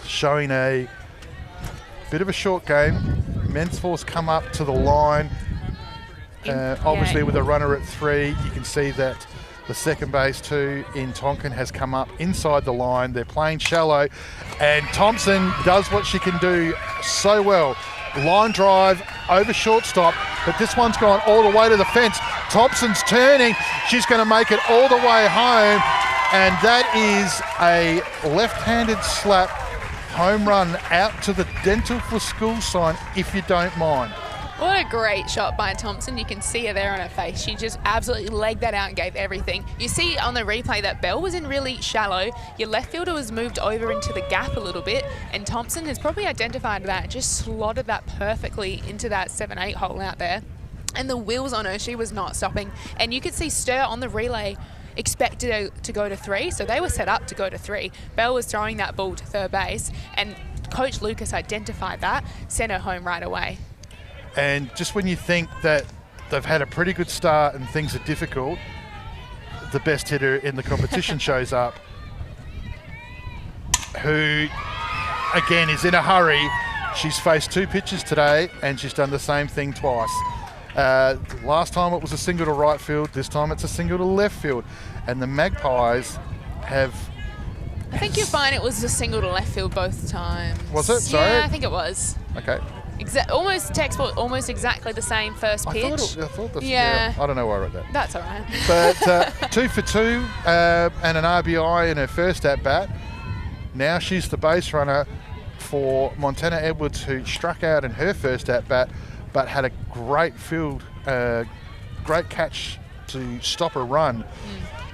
showing a bit of a short game. Mensforth come up to the line. Obviously with a runner at 3, you can see that the second base too in Tonkin has come up inside the line. They're playing shallow, and Thompson does what she can do so well. Line drive over shortstop, but this one's gone all the way to the fence. Thompson's turning. She's going to make it all the way home, and that is a left-handed slap home run out to the Dental for School sign, if you don't mind. What a great shot by Thompson. You can see her there on her face. She just absolutely legged that out and gave everything. You see on the replay that Bell was in really shallow. Your left fielder was moved over into the gap a little bit, and Thompson has probably identified that and just slotted that perfectly into that 7-8 hole out there. And the wheels on her, she was not stopping. And you could see Sturt on the relay expected to go to 3, so they were set up to go to 3. Bell was throwing that ball to third base, and Coach Lucas identified that, sent her home right away. And just when you think that they've had a pretty good start and things are difficult, the best hitter in the competition shows up, who, again, is in a hurry. She's faced 2 pitches today, and she's done the same thing twice. Last time it was a single to right field. This time it's a single to left field. And the Magpies have... I think you'll find it was a single to left field both times. Was it? Sorry? Yeah, I think it was. Okay. Almost textbook, almost exactly the same first pitch. I thought this. Yeah. I don't know why I wrote that. That's all right. But 2 for 2 and an RBI in her first at bat. Now she's the base runner for Montana Edwards, who struck out in her first at bat, but had a great field, great catch to stop a run.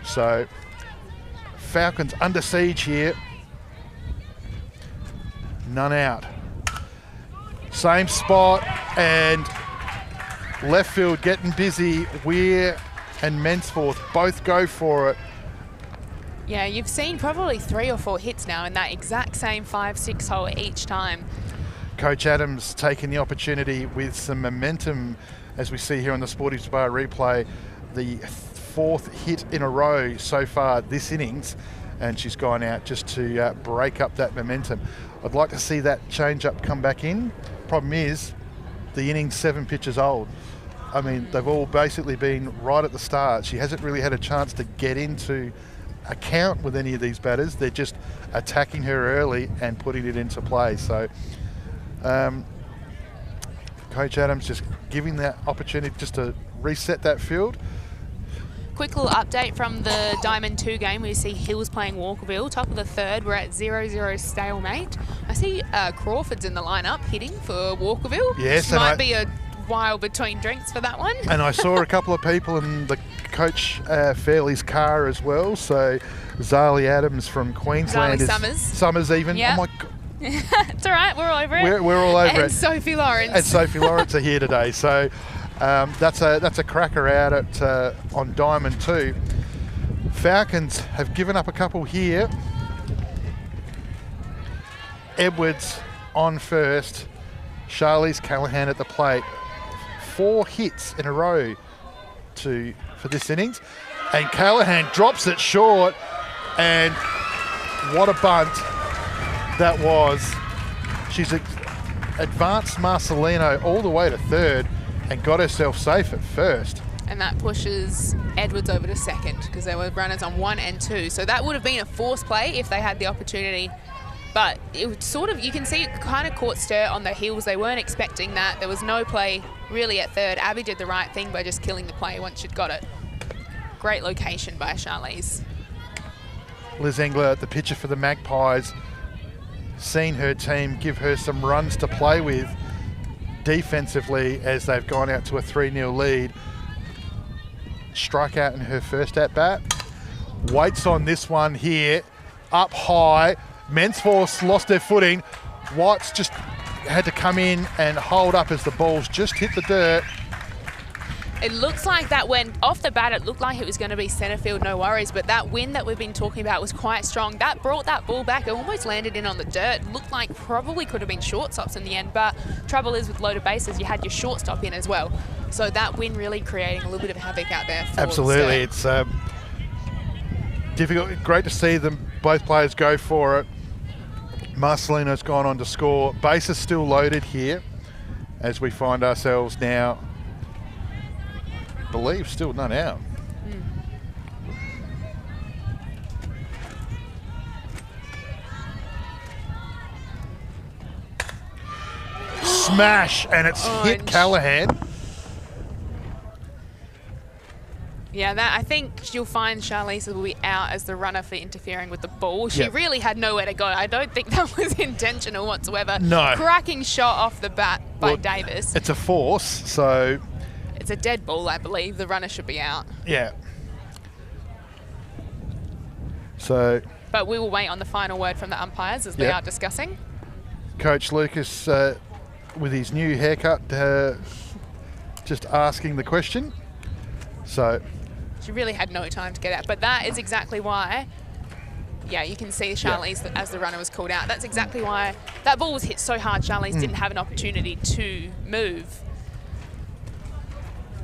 So Falcons under siege here. None out. Same spot, and left field getting busy. Weir and Mensforth both go for it. Yeah, you've seen probably 3 or 4 hits now in that exact same 5-6 hole each time. Coach Adams taking the opportunity with some momentum, as we see here on the Sporting Spar replay, the 4th hit in a row so far this innings, and she's gone out just to break up that momentum. I'd like to see that change-up come back in. Problem is, the inning's 7 pitches old. I mean, they've all basically been right at the start. She hasn't really had a chance to get into a count with any of these batters. They're just attacking her early and putting it into play. So Coach Adams just giving that opportunity just to reset that field. Quick little update from the Diamond 2 game. We see Hills playing Walkerville. Top of the 3rd, we're at 0-0 stalemate. I see Crawford's in the lineup hitting for Walkerville. Yes, Which might be a while between drinks for that one. And I saw a couple of people in the Coach Fairley's car as well. So Zali Adams from Queensland. Summers even. Yep. Oh my God. It's all right. We're all over it. We're all over it. And Sophie Lawrence. And Sophie Lawrence are here today. So that's a cracker out at on Diamond 2. Falcons have given up a couple here. Edwards on first. Charlize Callahan at the plate. 4 hits in a row for this innings. And Callahan drops it short. And what a bunt that was. She's advanced Marcelino all the way to third and got herself safe at first. And that pushes Edwards over to second because there were runners on 1 and 2. So that would have been a force play if they had the opportunity. But it was sort of, you can see it kind of caught Sturt on the heels. They weren't expecting that. There was no play really at third. Abby did the right thing by just killing the play once she'd got it. Great location by Charlize. Liz Engler, the pitcher for the Magpies, seen her team give her some runs to play with defensively as they've gone out to a 3-0 lead. Strikeout in her first at-bat. Waits on this one here, up high. Men's Force lost their footing. White's just had to come in and hold up as the balls just hit the dirt. It looks like that went off the bat. It looked like it was going to be centre field, no worries. But that wind that we've been talking about was quite strong. That brought that ball back. It almost landed in on the dirt. It looked like probably could have been shortstops in the end. But trouble is with loaded bases, you had your shortstop in as well. So that wind really creating a little bit of havoc out there. Absolutely. It's difficult. Great to see them, both players go for it. Marcelino's gone on to score. Base is still loaded here as we find ourselves now, I believe, still none out. Smash, and it's hit Callahan. Yeah, that I think you'll find Charlize will be out as the runner for interfering with the ball. She really had nowhere to go. I don't think that was intentional whatsoever. No. Cracking shot off the bat by Davis. It's a force, so... It's a dead ball, I believe. The runner should be out. Yeah. So... But we will wait on the final word from the umpires as they are discussing. Coach Lucas, with his new haircut, just asking the question. So... She really had no time to get out. But that is exactly why, you can see Charlize as the runner was called out. That's exactly why that ball was hit so hard, Charlize didn't have an opportunity to move.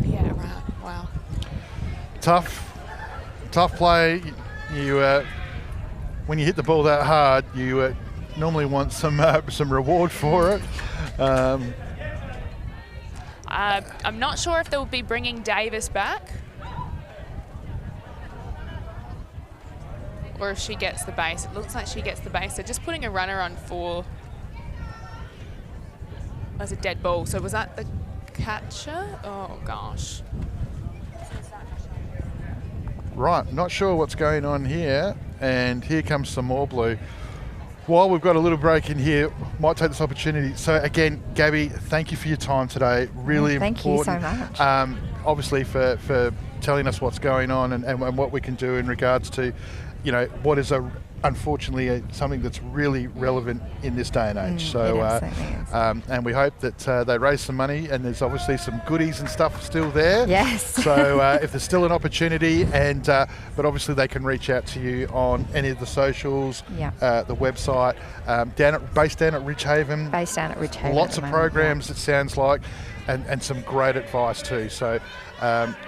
Yeah, right. Wow. Tough play. You when you hit the ball that hard, you normally want some reward for it. I'm not sure if they'll be bringing Davis back or if she gets the base. It looks like she gets the base. They're just putting a runner on for as a dead ball. So was that the catcher? Oh gosh. Right, not sure what's going on here. And here comes some more blue. While we've got a little break in here, might take this opportunity. So again, Gabby, thank you for your time today. Really important. Thank you so much. Obviously for telling us what's going on and what we can do in regards to, what is unfortunately something that's really relevant in this day and age. And we hope that they raise some money, and there's obviously some goodies and stuff still there. Yes. So if there's still an opportunity, but obviously they can reach out to you on any of the socials, the website, based down at Ridgehaven. Based down at Ridgehaven. Lots of programs, it sounds like, and some great advice too. So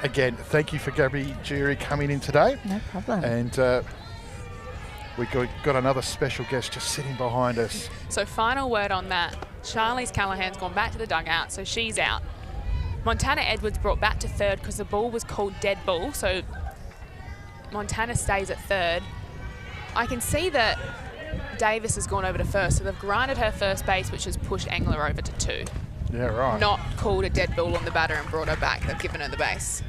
again, thank you for Gabby Jury coming in today. No problem. And we got another special guest just sitting behind us. So final word on that. Charlize Callahan's gone back to the dugout, so she's out. Montana Edwards brought back to third because the ball was called dead ball, so Montana stays at third. I can see that Davis has gone over to first, so they've granted her first base, which has pushed Engler over to 2. Yeah, right. Not called a dead ball on the batter and brought her back. They've given her the base.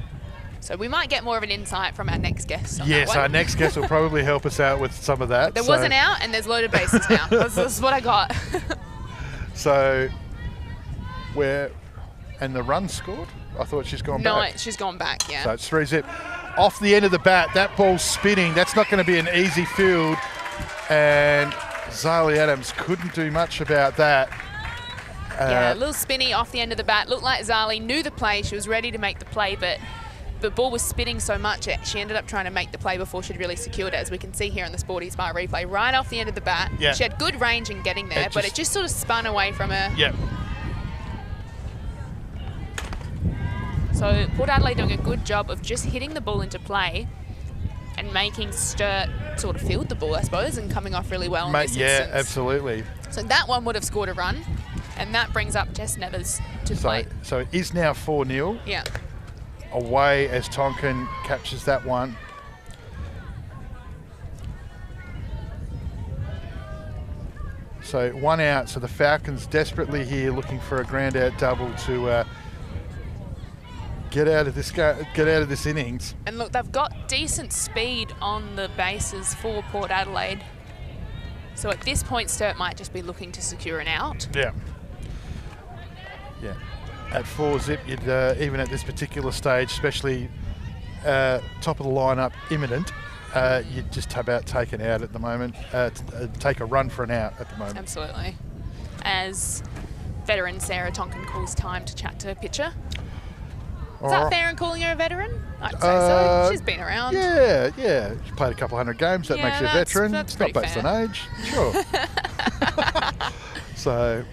So we might get more of an insight from our next guest on that one. Our next guest will probably help us out with some of that. There was an out, and there's loaded bases now. That's what I got. So And the run scored? I thought she's gone back. No, she's gone back, yeah. So it's 3-zip. Off the end of the bat, that ball's spinning. That's not going to be an easy field. And Zali Adams couldn't do much about that. Yeah, a little spinny off the end of the bat. Looked like Zali knew the play. She was ready to make the play, but the ball was spinning so much she ended up trying to make the play before she'd really secured it, as we can see here on the Sporty Smart replay. Right off the end of the bat. Yeah. She had good range in getting there, but it just sort of spun away from her. Yep. So Port Adelaide doing a good job of just hitting the ball into play and making Sturt sort of field the ball, I suppose, and coming off really well in this Yeah, instance. absolutely. So that one would have scored a run, and that brings up Jess Nevers to play. So it is now 4-0. Yeah. Away as Tonkin captures that one. So 1 out. So the Falcons desperately here looking for a ground out double to get out of this innings. And look, they've got decent speed on the bases for Port Adelaide. So at this point, Sturt might just be looking to secure an out. Yeah. Yeah. At 4-zip, you'd even at this particular stage, especially top of the lineup, imminent, you'd just about take an out at the moment. Take a run for an out at the moment. Absolutely. As veteran Sarah Tonkin calls time to chat to her pitcher. Is that fair in calling her a veteran? I'd say so. She's been around. Yeah. She played a couple hundred games. That makes you a veteran. That's it's not based fair. on age. Sure. So,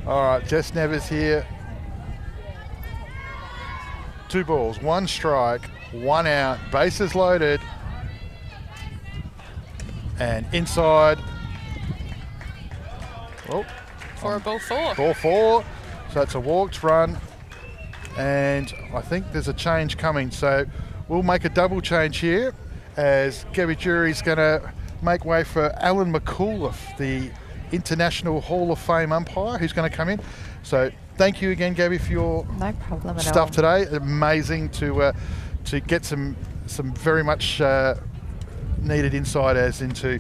all right, Jess Nevers here. 2 balls, 1 strike, 1 out, bases loaded. And inside. Oh. For a ball 4. Ball 4. So it's a walked run, and I think there's a change coming. So we'll make a double change here as Gabby Jury's going to make way for Alan McAuliffe, the International Hall of Fame umpire, who's going to come in. So thank you again, Gabby, for your No problem at stuff all. today. Amazing to get some very much needed insight as into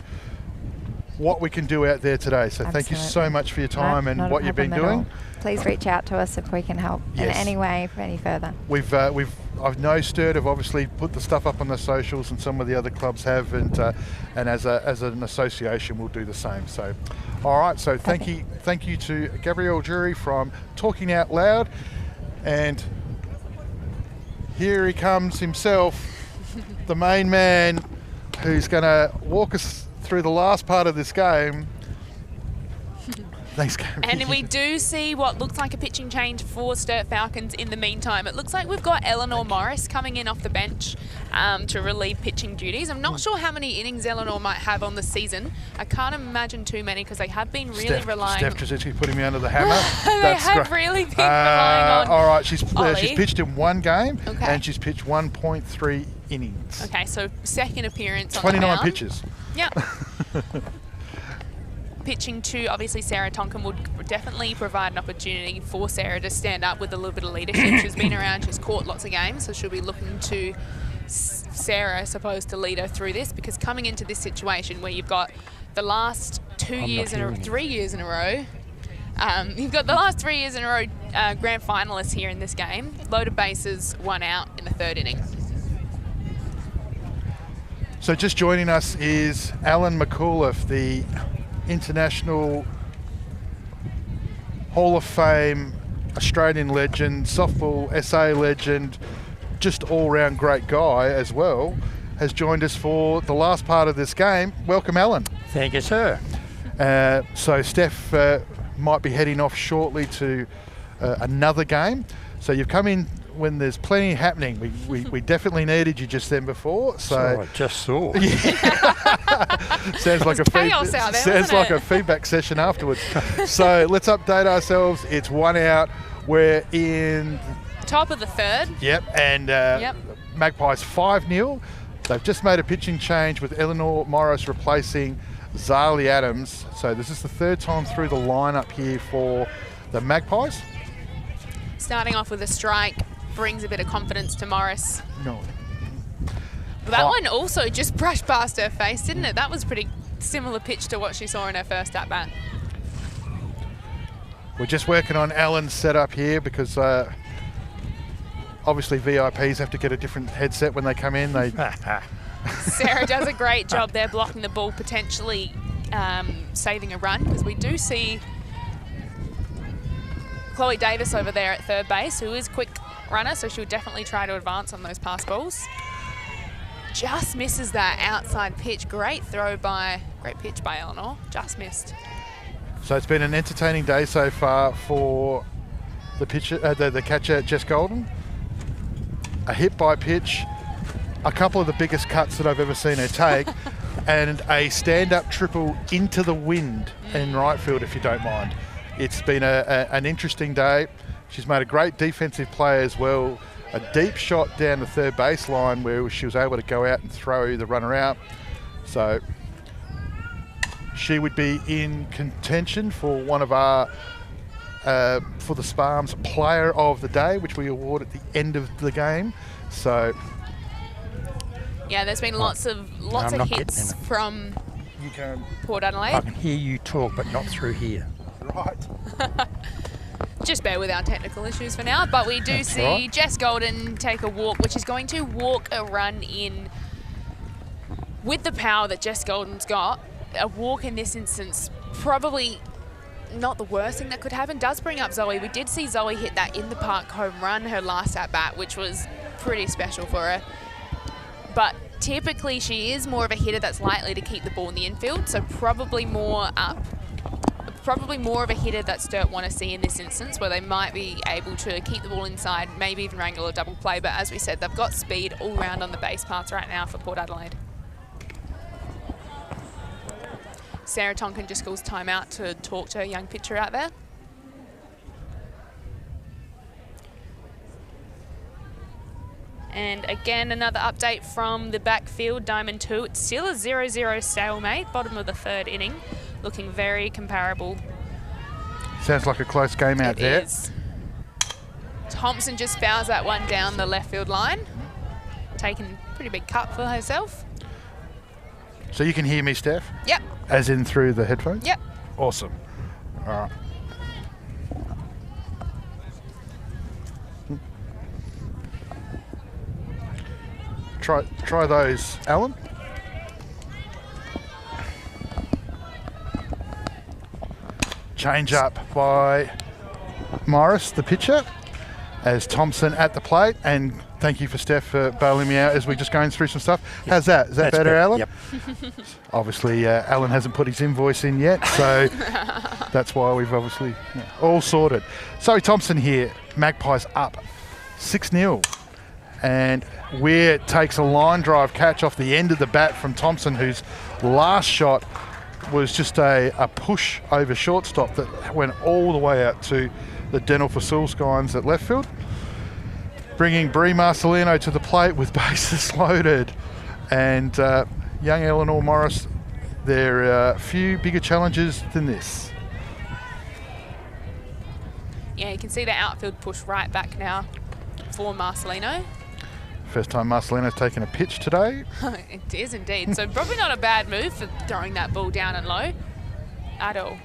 what we can do out there today. So thank you so much for your time and what you've been doing. Please reach out to us if we can help in any way for any further. I know Sturt have obviously put the stuff up on the socials, and some of the other clubs have, and as an association we'll do the same. So, all right. So thank you to Gabrielle Jury from Talking Out Loud, and here he comes himself, the main man, who's going to walk us through the last part of this game. Thanks, Gabby. And we do see what looks like a pitching change for Sturt Falcons in the meantime. It looks like we've got Eleanor Morris coming in off the bench to relieve pitching duties. I'm not sure how many innings Eleanor might have on the season. I can't imagine too many because they have been really relying... Steph Trzynski putting me under the hammer. They have really been relying on... All right, she's pitched in 1 game, Okay. and she's pitched 1.3 innings. Okay, so second appearance on 29 the mound. pitches. Yep. Pitching to, obviously, Sarah Tonkin would definitely provide an opportunity for Sarah to stand up with a little bit of leadership. She's been around, she's caught lots of games, so she'll be looking to Sarah, I suppose, to lead her through this, because coming into this situation where you've got the last 3 years in a row, you've got the last 3 years in a row grand finalists here in this game, loaded bases, 1 out in the 3rd inning. So just joining us is Alan McAuliffe, the International Hall of Fame Australian legend, softball SA legend, just all-round great guy as well, has joined us for the last part of this game. Welcome, Alan. Thank you, sir. So Steph might be heading off shortly to another game. So you've come in when there's plenty happening. We definitely needed you just then before. So I just saw. Sounds like chaos out there, sounds wasn't like it? a feedback session afterwards. So let's update ourselves. It's 1 out. We're in Top of the 3rd. Yep, and Magpies 5-0. They've just made a pitching change with Eleanor Morris replacing Zali Adams. So this is the 3rd time through the lineup here for the Magpies. Starting off with a strike brings a bit of confidence to Morris. No. That one also just brushed past her face, didn't it? That was pretty similar pitch to what she saw in her first at-bat. We're just working on Alan's setup here because obviously VIPs have to get a different headset when they come in. Sarah does a great job there blocking the ball, potentially saving a run, because we do see Chloe Davis over there at third base, who is a quick runner, so she'll definitely try to advance on those pass balls. Just misses that outside pitch. Great pitch by Eleanor. Just missed. So it's been an entertaining day so far for the pitcher, the catcher, Jess Golden. A hit by pitch, a couple of the biggest cuts that I've ever seen her take, and a stand-up triple into the wind in right field, if you don't mind. It's been an interesting day. She's made a great defensive play as well. A deep shot down the third baseline where she was able to go out and throw the runner out. So she would be in contention for one of our, for the Sparms Player of the Day, which we award at the end of the game. So yeah, there's been lots of hits from Port Adelaide. I can hear you talk, but not through here. Right. Just bear with our technical issues for now, but we do see Jess Golden take a walk, which is going to walk a run in. With the power that Jess Golden's got, a walk in this instance, probably not the worst thing that could happen. Does bring up Zoe. We did see Zoe hit that in the park home run, her last at bat, which was pretty special for her. But typically she is more of a hitter that's likely to keep the ball in the infield, so probably more of a hitter that Sturt want to see in this instance, where they might be able to keep the ball inside, maybe even wrangle a double play. But as we said, they've got speed all round on the base paths right now for Port Adelaide. Sarah Tonkin just calls timeout to talk to her young pitcher out there. And again, another update from the backfield, Diamond 2. It's still a 0-0 stalemate, bottom of the third inning. Looking very comparable. Sounds like a close game out there. It is. Thompson just fouls that one down the left field line. Taking a pretty big cut for herself. So you can hear me, Steph? Yep. As in through the headphones? Yep. Awesome. All right. Try those, Alan. Change up by Morris, the pitcher, as Thompson at the plate. And thank you for Steph for bailing me out as we're just going through some stuff. Yep. How's that? Is that better, Alan? Yep. Obviously, Alan hasn't put his invoice in yet, so that's why we've obviously all sorted. Zoe Thompson here, Magpies up 6-0. And Weir takes a line drive catch off the end of the bat from Thompson, whose last shot was just a push over shortstop that went all the way out to the dental facilskines at left field. Bringing Brie Marcelino to the plate with bases loaded. And young Eleanor Morris, there are a few bigger challenges than this. Yeah, you can see the outfield push right back now for Marcelino. First time Marcelino's taken a pitch today. It is indeed. So probably not a bad move for throwing that ball down and low at all.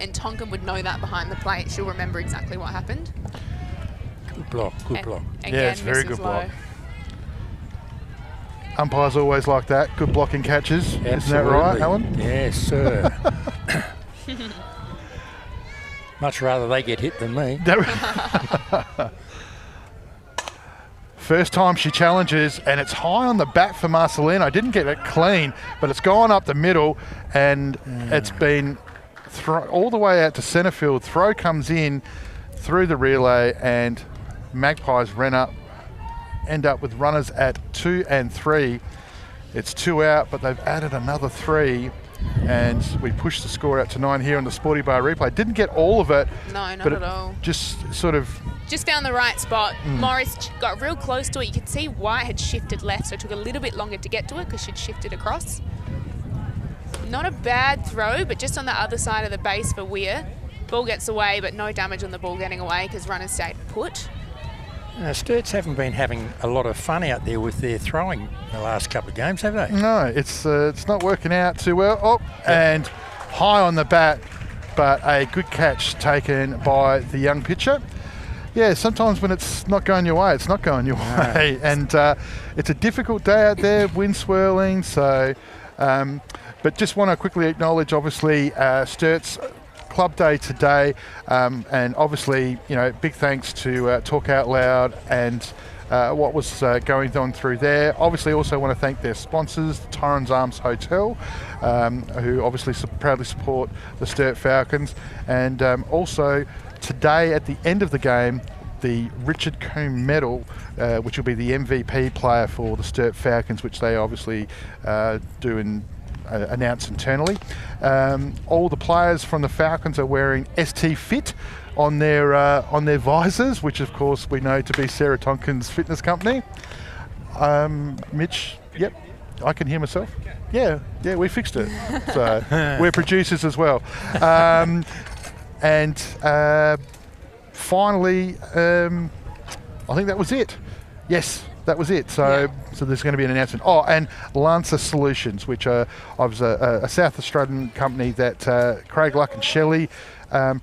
And Tonkin would know that behind the plate. She'll remember exactly what happened. Good block, good block. Yeah, it's very good low. block. Umpires always like that. Good blocking catches. Absolutely. Isn't that right, Alan? Yes, sir. Much rather they get hit than me. First time she challenges, and it's high on the bat for Marcelino. Didn't get it clean, but it's gone up the middle, and it's been all the way out to centre field. Throw comes in through the relay, and Magpies end up with runners at 2 and 3. It's 2 out, but they've added another 3, and we push the score out to 9 here on the Sporty Bar replay. Didn't get all of it. No, not at all. Just sort of... Just found the right spot. Morris got real close to it. You could see White had shifted left, so it took a little bit longer to get to it because she'd shifted across. Not a bad throw, but just on the other side of the base for Weir. Ball gets away, but no damage on the ball getting away because runners stayed put. Sturts haven't been having a lot of fun out there with their throwing the last couple of games, have they? No, it's not working out too well. Oh, and high on the bat but a good catch taken by the young pitcher. Yeah, sometimes when it's not going your way, it's not going your way. And it's a difficult day out there, wind swirling. So, but just want to quickly acknowledge, obviously, Sturt's club day today. And obviously, big thanks to Talk Out Loud and what was going on through there. Obviously, also want to thank their sponsors, Torrens Arms Hotel, who obviously proudly support the Sturt Falcons. And also, today, at the end of the game, the Richard Coombe Medal, which will be the MVP player for the Sturt Falcons, which they obviously do announce internally. All the players from the Falcons are wearing ST Fit on their visors, which of course we know to be Sarah Tonkin's fitness company. Mitch, yep, I can hear myself. Yeah, we fixed it. So we're producers as well. And finally, I think that was it. Yes, that was it. So there's going to be an announcement. Oh, and Lancer Solutions, which was a South Australian company that Craig Luck and Shelley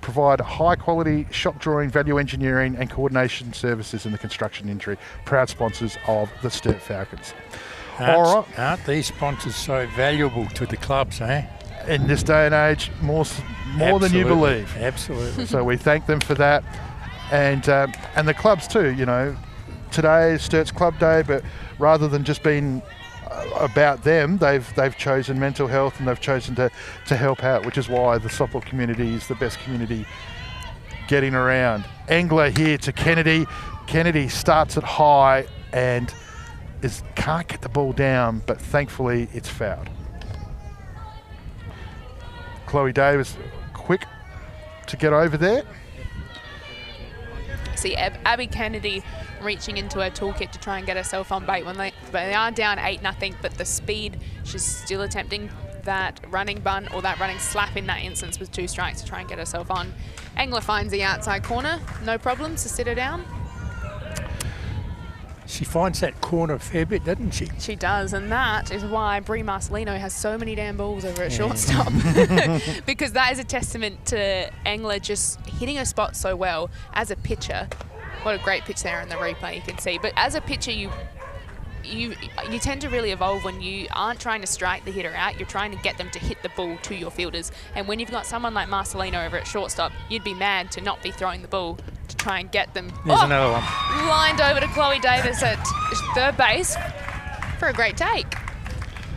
provide high-quality shop drawing, value engineering and coordination services in the construction industry. Proud sponsors of the Sturt Falcons. All right. Aren't these sponsors so valuable to the clubs, eh? In this day and age, more than you believe. Absolutely. So we thank them for that, and the clubs too. Today is Sturt's Club Day, but rather than just being about them, they've chosen mental health and they've chosen to help out, which is why the softball community is the best community getting around. Angler here to Kennedy. Kennedy starts it high and can't get the ball down, but thankfully it's fouled. Chloe Davis quick to get over there. See Abby Kennedy reaching into her toolkit to try and get herself on bait when they are down 8-0, but the speed, she's still attempting that running bun or that running slap in that instance with 2 strikes to try and get herself on. Angler finds the outside corner, no problems to sit her down. She finds that corner a fair bit, doesn't she? She does, and that is why Brie Marcelino has so many damn balls over at shortstop. Because that is a testament to Angler just hitting her spot so well as a pitcher. What a great pitch there in the replay, you can see. But as a pitcher, you tend to really evolve when you aren't trying to strike the hitter out, you're trying to get them to hit the ball to your fielders. And when you've got someone like Marcelino over at shortstop, you'd be mad to not be throwing the ball to try and get them. There's another one. Lined over to Chloe Davis at third base for a great take.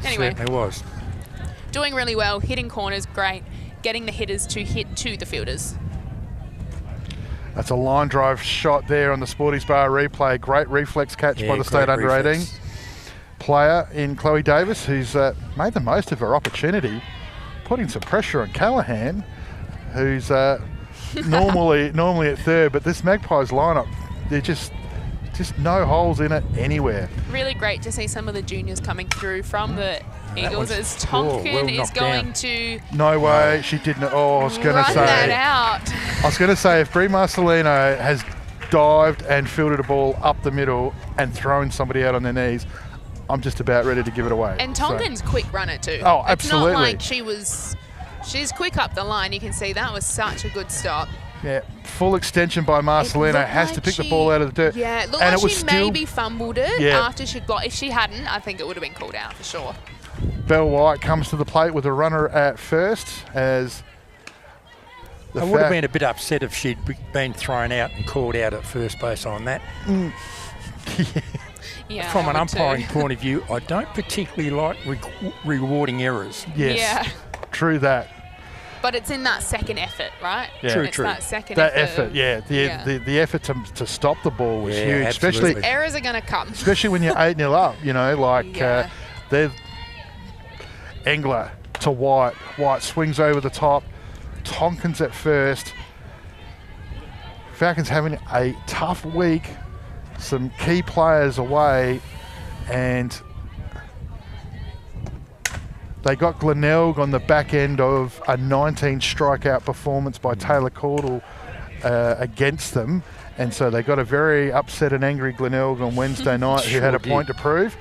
Anyway. Certainly was. Doing really well, hitting corners, great. Getting the hitters to hit to the fielders. That's a line drive shot there on the Sporties Bar replay. Great reflex catch by the state under-18 player in Chloe Davis, who's made the most of her opportunity, putting some pressure on Callahan, who's normally at third. But this Magpies lineup, they're just no holes in it anywhere. Really great to see some of the juniors coming through from the Eagles as Tonkin is going to... No way, she didn't. Oh, I was going to say... Run that out. I was going to say, if Brie Marcelino has dived and fielded a ball up the middle and thrown somebody out on their knees, I'm just about ready to give it away. And Tonkin's quick runner too. Oh, absolutely. It's not like she's quick up the line. You can see that was such a good stop. Yeah, full extension by Marcelino, has to pick the ball out of the dirt. Yeah, it looked like she maybe fumbled it after she'd got... If she hadn't, I think it would have been called out for sure. Belle White comes to the plate with a runner at first as... I would have been a bit upset if she'd been thrown out and called out at first base on that. Yeah, from an umpiring point of view, I don't particularly like rewarding errors. Yes, yeah. True that. But it's in that second effort, right? Yeah. True, it's true. That second effort. The effort to stop the ball was huge. Absolutely. Especially errors are going to come. Especially when you're 8-0 up, they're Angler to White. White swings over the top. Tonkin's at first. Falcons having a tough week. Some key players away, and they got Glenelg on the back end of a 19 strikeout performance by Taylor Caudle against them, and so they got a very upset and angry Glenelg on Wednesday night who had a point to prove,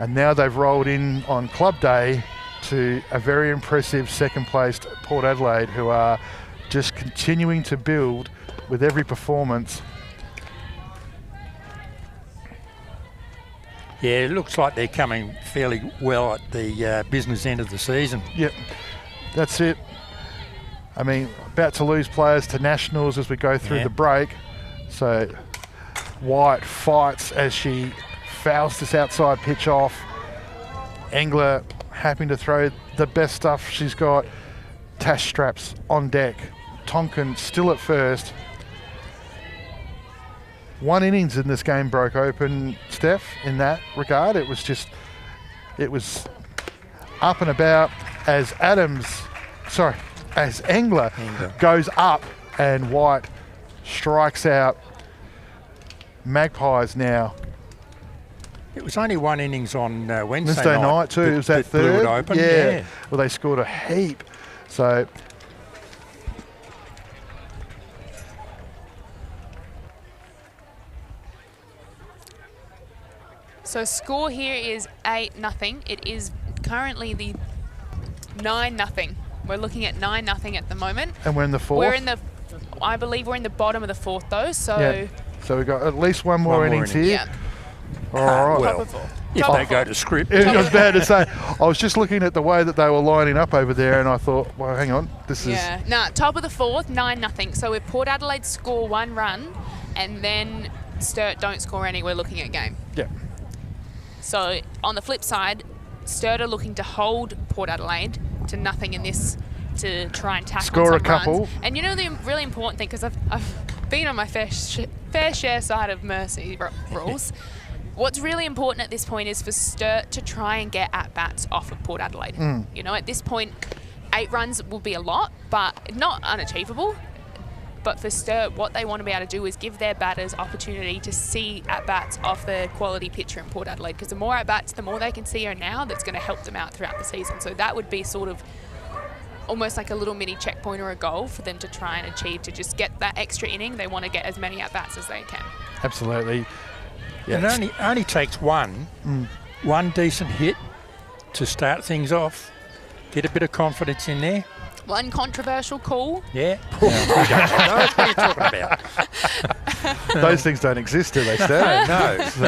and now they've rolled in on Club Day to a very impressive second-placed Port Adelaide, who are just continuing to build with every performance. Yeah, it looks like they're coming fairly well at the business end of the season. Yep, that's it. I mean, about to lose players to nationals as we go through the break. So White fights as she fouls this outside pitch off. Engler having to throw the best stuff she's got. Tash straps on deck. Tonkin still at first. One innings in this game broke open, Steph, in that regard. It was up and about as Engler goes up and White strikes out. Magpies now. It was only one innings on Wednesday night too. It was that third. Blew it open. Yeah. Well, they scored a heap. So score here is 8-0. It is currently the 9-0. We're looking at 9-0 at the moment. And we're in the fourth. I believe we're in the bottom of the fourth though. So So we've got at least one more innings here. Yeah. All right. Well, if they go to script. It was bad to say. I was just looking at the way that they were lining up over there and I thought, well, hang on, this is... Yeah, top of the fourth, 9-0. So if Port Adelaide score one run and then Sturt don't score any, we're looking at game. Yeah. So on the flip side, Sturt are looking to hold Port Adelaide to nothing in this to try and tackle score some a couple. runs. And you know the really important thing, because I've been on my fair share side of mercy rules. What's really important at this point is for Sturt to try and get at-bats off of Port Adelaide. You know, at this point, 8 runs will be a lot, but not unachievable. But for Sturt, what they want to be able to do is give their batters opportunity to see at-bats off the quality pitcher in Port Adelaide, because the more at-bats, the more they can see her now, that's going to help them out throughout the season. So that would be sort of almost like a little mini checkpoint or a goal for them to try and achieve, to just get that extra inning. They want to get as many at-bats as they can. Absolutely. Yeah. It only takes one decent hit to start things off, get a bit of confidence in there. One controversial call. Yeah. What are you talking about? Those things don't exist, do they, Steph?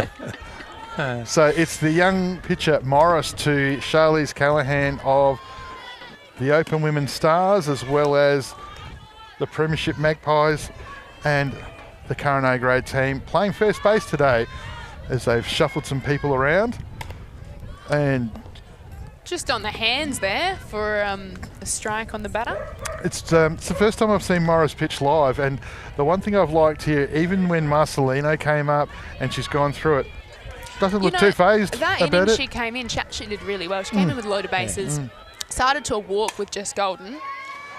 No. So it's the young pitcher Morris to Charlize Callahan of the Open Women's Stars, as well as the Premiership Magpies and the current A-grade team, playing first base today as they've shuffled some people around. And just on the hands there for a strike on the batter. It's the first time I've seen Morris pitch live, and the one thing I've liked here, even when Marcelino came up and she's gone through it, doesn't look too phased that about inning it. she came in, she did really well. She came in with a load of bases, started to a walk with Jess Golden.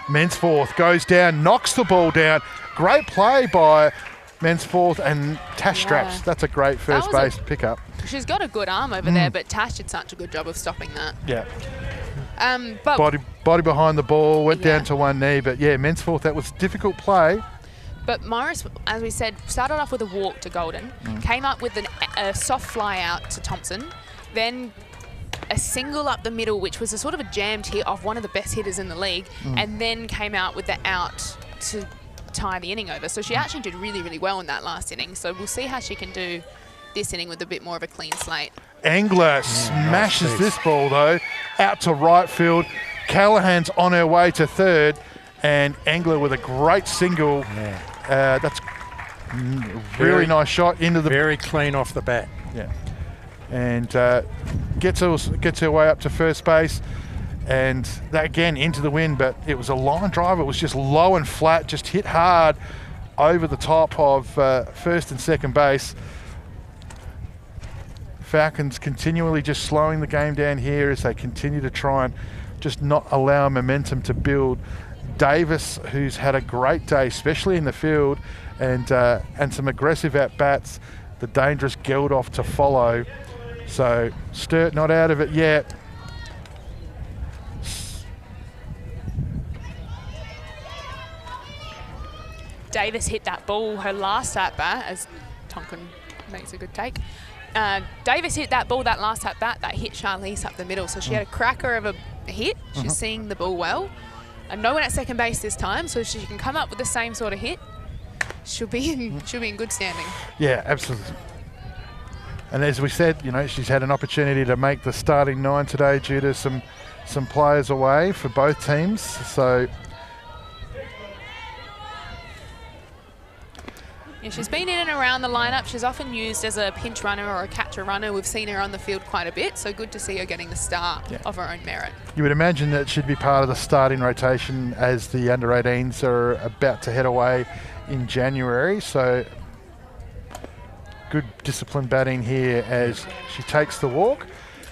Mensforth goes down, knocks the ball down. Great play by Mensforth and Tash Straps. That's a great first base pickup. She's got a good arm over there, but Tash did such a good job of stopping that. Yeah. But body behind the ball, went down to one knee, but yeah, Mensforth, that was difficult play. But Morris, as we said, started off with a walk to Golden, came up with a soft fly out to Thompson, then a single up the middle, which was a sort of a jammed hit off one of the best hitters in the league, and then came out with the out to tie the inning over. So she actually did really, really well in that last inning. So we'll see how she can do this inning with a bit more of a clean slate. Engler smashes this ball, though, out to right field. Callahan's on her way to third, and Engler with a great single. That's really nice shot into the... Very clean off the bat. Yeah. And gets her way up to first base, and that again into the wind, but it was a line drive. It was just low and flat, just hit hard over the top of first and second base. Falcons continually just slowing the game down here as they continue to try and just not allow momentum to build. Davis, who's had a great day, especially in the field, and some aggressive at-bats. The dangerous Geldof to follow. So Sturt not out of it yet. Davis hit that ball, her last at-bat, as Tonkin makes a good take. Davis hit that ball, that last at-bat, that hit Charlize up the middle. So she had a cracker of a hit. She's seeing the ball well. no one at second base this time, so if she can come up with the same sort of hit, she'll be in good standing. Yeah, absolutely. And as we said, you know, she's had an opportunity to make the starting 9 today due to some players away for both teams. So yeah, she's been in and around the lineup. She's often used as a pinch runner or a catcher runner. We've seen her on the field quite a bit, so good to see her getting the start of her own merit. you would imagine that she'd be part of the starting rotation as the under-18s are about to head away in January. So good disciplined batting here as she takes the walk,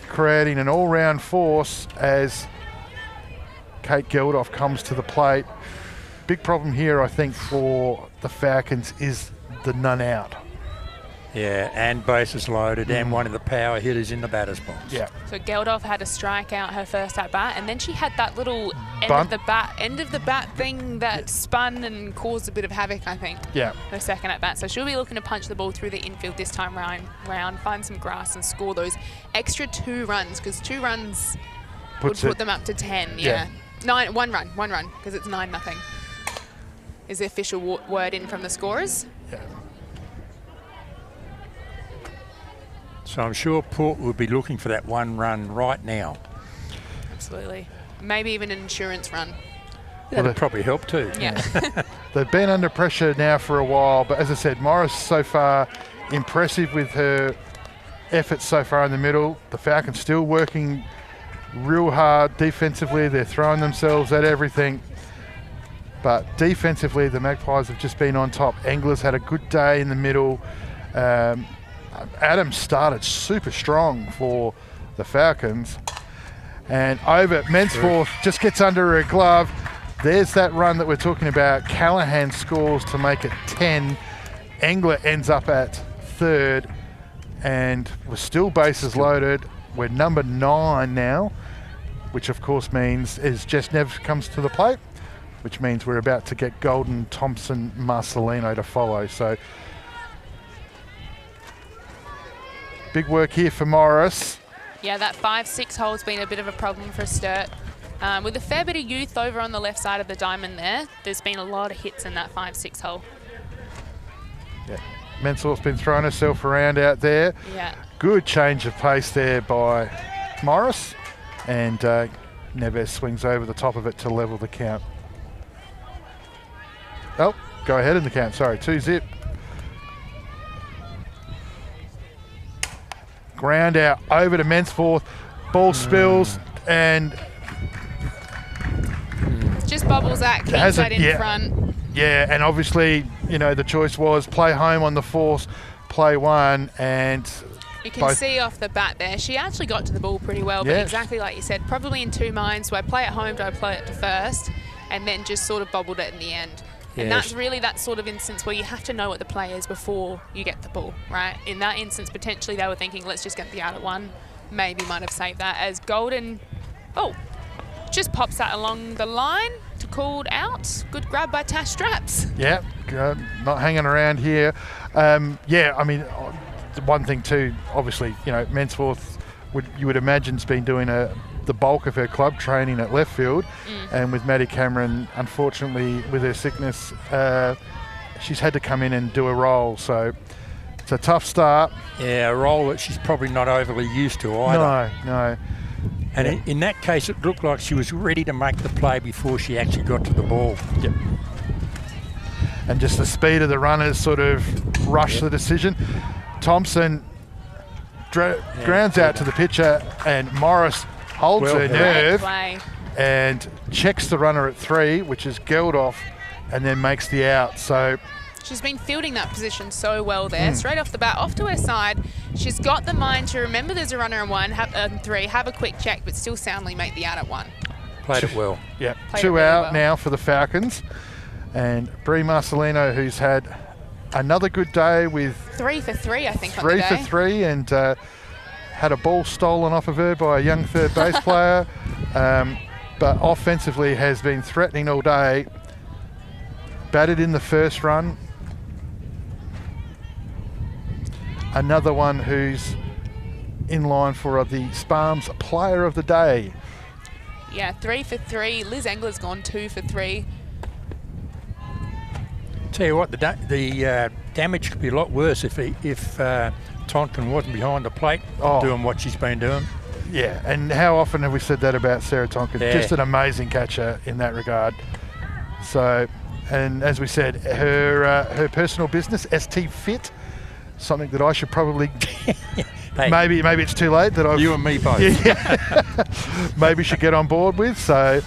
creating an all-round force as Kate Geldof comes to the plate. Big problem here, I think, for the Falcons is the none out. Yeah, and bases loaded, and one of the power hitters in the batter's box. Yeah. So Geldof had a strikeout her first at bat, and then she had that little end Bunt. of the bat thing that spun and caused a bit of havoc, I think. Yeah. Her second at bat. So she'll be looking to punch the ball through the infield this time round, find some grass and score those extra 2 runs, because 2 runs would put them up to 10. Yeah. 1 run, because it's 9-0. Is the official word in from the scorers? Yeah. So I'm sure Port will be looking for that 1 run right now. Absolutely. Maybe even an insurance run. That'd probably help too. Yeah. They've been under pressure now for a while, but as I said, Morris so far impressive with her efforts so far in the middle. The Falcons still working real hard defensively. They're throwing themselves at everything. But defensively, the Magpies have just been on top. Engler's had a good day in the middle. Adams started super strong for the Falcons. And over Mensforth just gets under her glove. There's that run that we're talking about. Callahan scores to make it 10. Engler ends up at 3rd. And we're still bases loaded. We're number 9 now, which of course means as Jess Neves comes to the plate, which means we're about to get Golden, Thompson, Marcelino to follow. So big work here for Morris. Yeah, that 5-6 hole's been a bit of a problem for Sturt. With a fair bit of youth over on the left side of the diamond there's been a lot of hits in that 5-6 hole. Yeah, Mensor's been throwing herself around out there. Yeah. Good change of pace there by Morris. And Neves swings over the top of it to level the count. Oh, go ahead in the count, sorry, 2-0. Ground out over to Mensforth. Ball spills and Just bobbles that, keeps that in front. Yeah, and obviously, you know, the choice was play home on the force, play 1, and you can see off the bat there, she actually got to the ball pretty well, but exactly like you said, probably in 2 minds. Do I play it home, do I play it to first? And then just sort of bobbled it in the end. And that's really that sort of instance where you have to know what the play is before you get the ball, right? In that instance, potentially they were thinking, let's just get the out at 1. Maybe might have saved that as Golden, just pops that along the line to called out. Good grab by Tash Straps. Yeah, not hanging around here. Yeah, I mean, the one thing too, obviously, you know, Mensforth, you would imagine, has been doing the bulk of her club training at left field. And with Maddie Cameron, unfortunately, with her sickness, she's had to come in and do a role. So it's a tough start. Yeah, a role that she's probably not overly used to either. No. And in that case, it looked like she was ready to make the play before she actually got to the ball. Yep. And just the speed of the runners sort of rushed the decision. Thompson grounds out to the pitcher, and Morris holds her nerve and checks the runner at 3, which is Geldof, and then makes the out. So she's been fielding that position so well there. Straight off the bat, off to her side. She's got the mind to remember there's a runner in 1, 3, have a quick check, but still soundly make the out at 1. Played it well. Yeah, Played 2 it really out well. now for the Falcons. And Brie Marcelino, who's had another good day with 3 for 3, I think, on the day. 3 for 3, and had a ball stolen off of her by a young third base player. But offensively has been threatening all day. Batted in the first run. Another one who's in line for the Sparms Player of the Day. Yeah, 3 for 3. Liz Engler's gone 2 for 3. Tell you what, the damage could be a lot worse if Tonkin wasn't behind the plate doing what she's been doing. Yeah, and how often have we said that about Sarah Tonkin? Yeah. Just an amazing catcher in that regard. So, and as we said, her personal business, ST Fit, something that I should probably Hey, maybe it's too late that I've you and me both. Yeah, maybe should get on board with. So,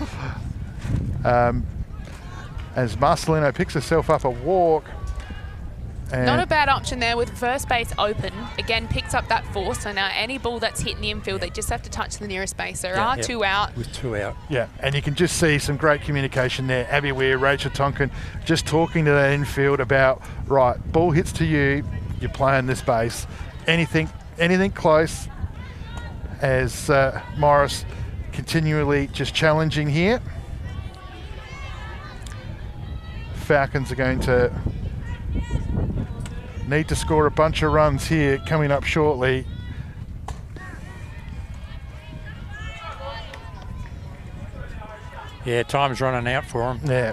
as Marcelino picks herself up a walk. And Not a bad option there with first base open. Again, picks up that force. So now any ball that's hitting the infield, they just have to touch the nearest base. There are 2 out. With 2 out. Yeah, and you can just see some great communication there. Abby Weir, Rachel Tonkin, just talking to that infield about, right, ball hits to you, you're playing this base. Anything close, as Morris continually just challenging here. Falcons are going to need to score a bunch of runs here coming up shortly. Yeah, time's running out for them. Yeah,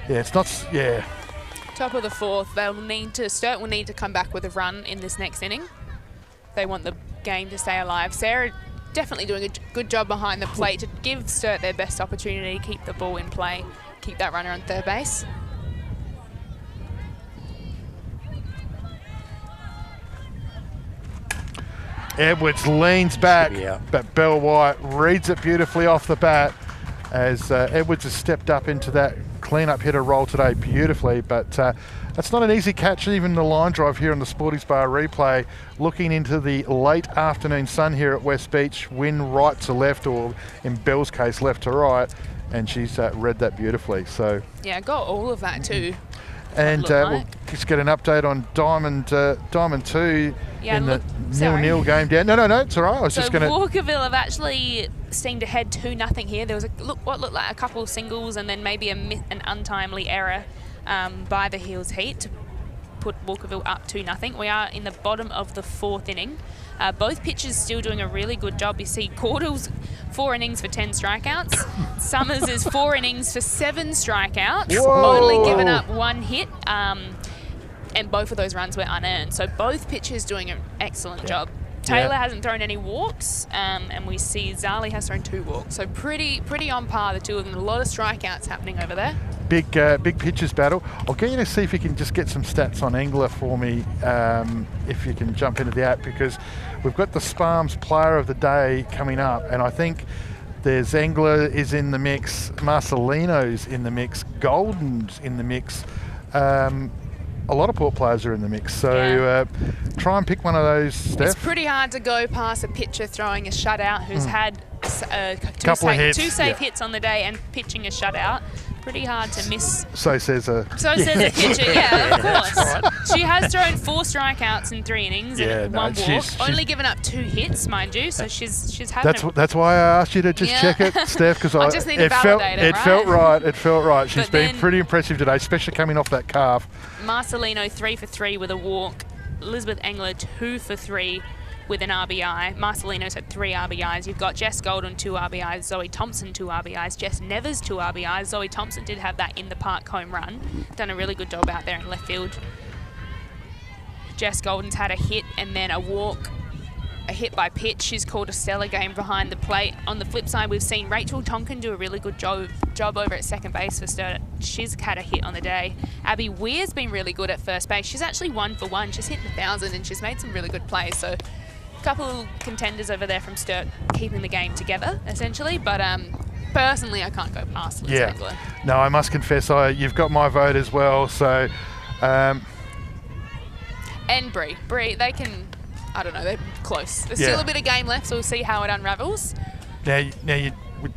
it's not. Yeah, Top of the 4th, Sturt will need to come back with a run in this next inning. They want the game to stay alive. Sarah definitely doing a good job behind the plate to give Sturt their best opportunity, keep the ball in play, keep that runner on third base. Edwards leans back, but Belle White reads it beautifully off the bat as Edwards has stepped up into that clean-up hitter role today beautifully, but that's not an easy catch. Even the line drive here on the Sporties Bar replay, looking into the late afternoon sun here at West Beach, wind right to left, or in Belle's case, left to right, and she's read that beautifully. So yeah, got all of that too. And we'll just get an update on Diamond 2 in the 0-0 game down. No, it's all right. I was just going to... Walkerville have actually seemed to head 2-0 here. There was what looked like a couple of singles and then maybe an untimely error by the Heels Heat to put Walkerville up 2-0. We are in the bottom of the 4th inning. Both pitchers still doing a really good job. You see Caudle's 4 innings for 10 strikeouts. Summers is 4 innings for 7 strikeouts. Whoa. Only given up 1 hit. And both of those runs were unearned. So both pitchers doing an excellent job. Taylor hasn't thrown any walks, and we see Zali has thrown 2 walks. So pretty on par, the two of them. A lot of strikeouts happening over there. Big pitchers battle. I'll get you to see if you can just get some stats on Engler for me, if you can jump into the app, because we've got the Sparms Player of the Day coming up, and I think there's Engler is in the mix, Marcelino's in the mix, Golden's in the mix. A lot of Port players are in the mix, so try and pick one of those, Steph. It's pretty hard to go past a pitcher throwing a shutout who's had two safe hits on the day and pitching a shutout. Pretty hard to miss. So says a pitcher, yeah, of course. She has thrown 4 strikeouts in 3 innings and 1 walk. She's only given up 2 hits, mind you, so she's having That's why I asked you to just check it, Steph, because I just need to validate it, right? It felt right. She's been pretty impressive today, especially coming off that calf. Marcelino 3 for 3 with a walk. Elizabeth Engler 2 for 3 with an RBI. Marcelino's had 3 RBIs. You've got Jess Golden 2 RBIs, Zoe Thompson 2 RBIs, Jess Nevers 2 RBIs. Zoe Thompson did have that in the park home run. Done a really good job out there in left field. Jess Golden's had a hit and then a walk, a hit by pitch. She's called a stellar game behind the plate. On the flip side, we've seen Rachel Tonkin do a really good job over at second base for Sturt. She's had a hit on the day. Abby Weir's been really good at first base. She's actually 1 for 1. She's hit 1,000 and she's made some really good plays. So a couple of contenders over there from Sturt keeping the game together, essentially. But personally, I can't go past Liz Engler. No, I must confess, you've got my vote as well. So, and Bree, they can. I don't know. They're close. There's still a bit of game left, so we'll see how it unravels.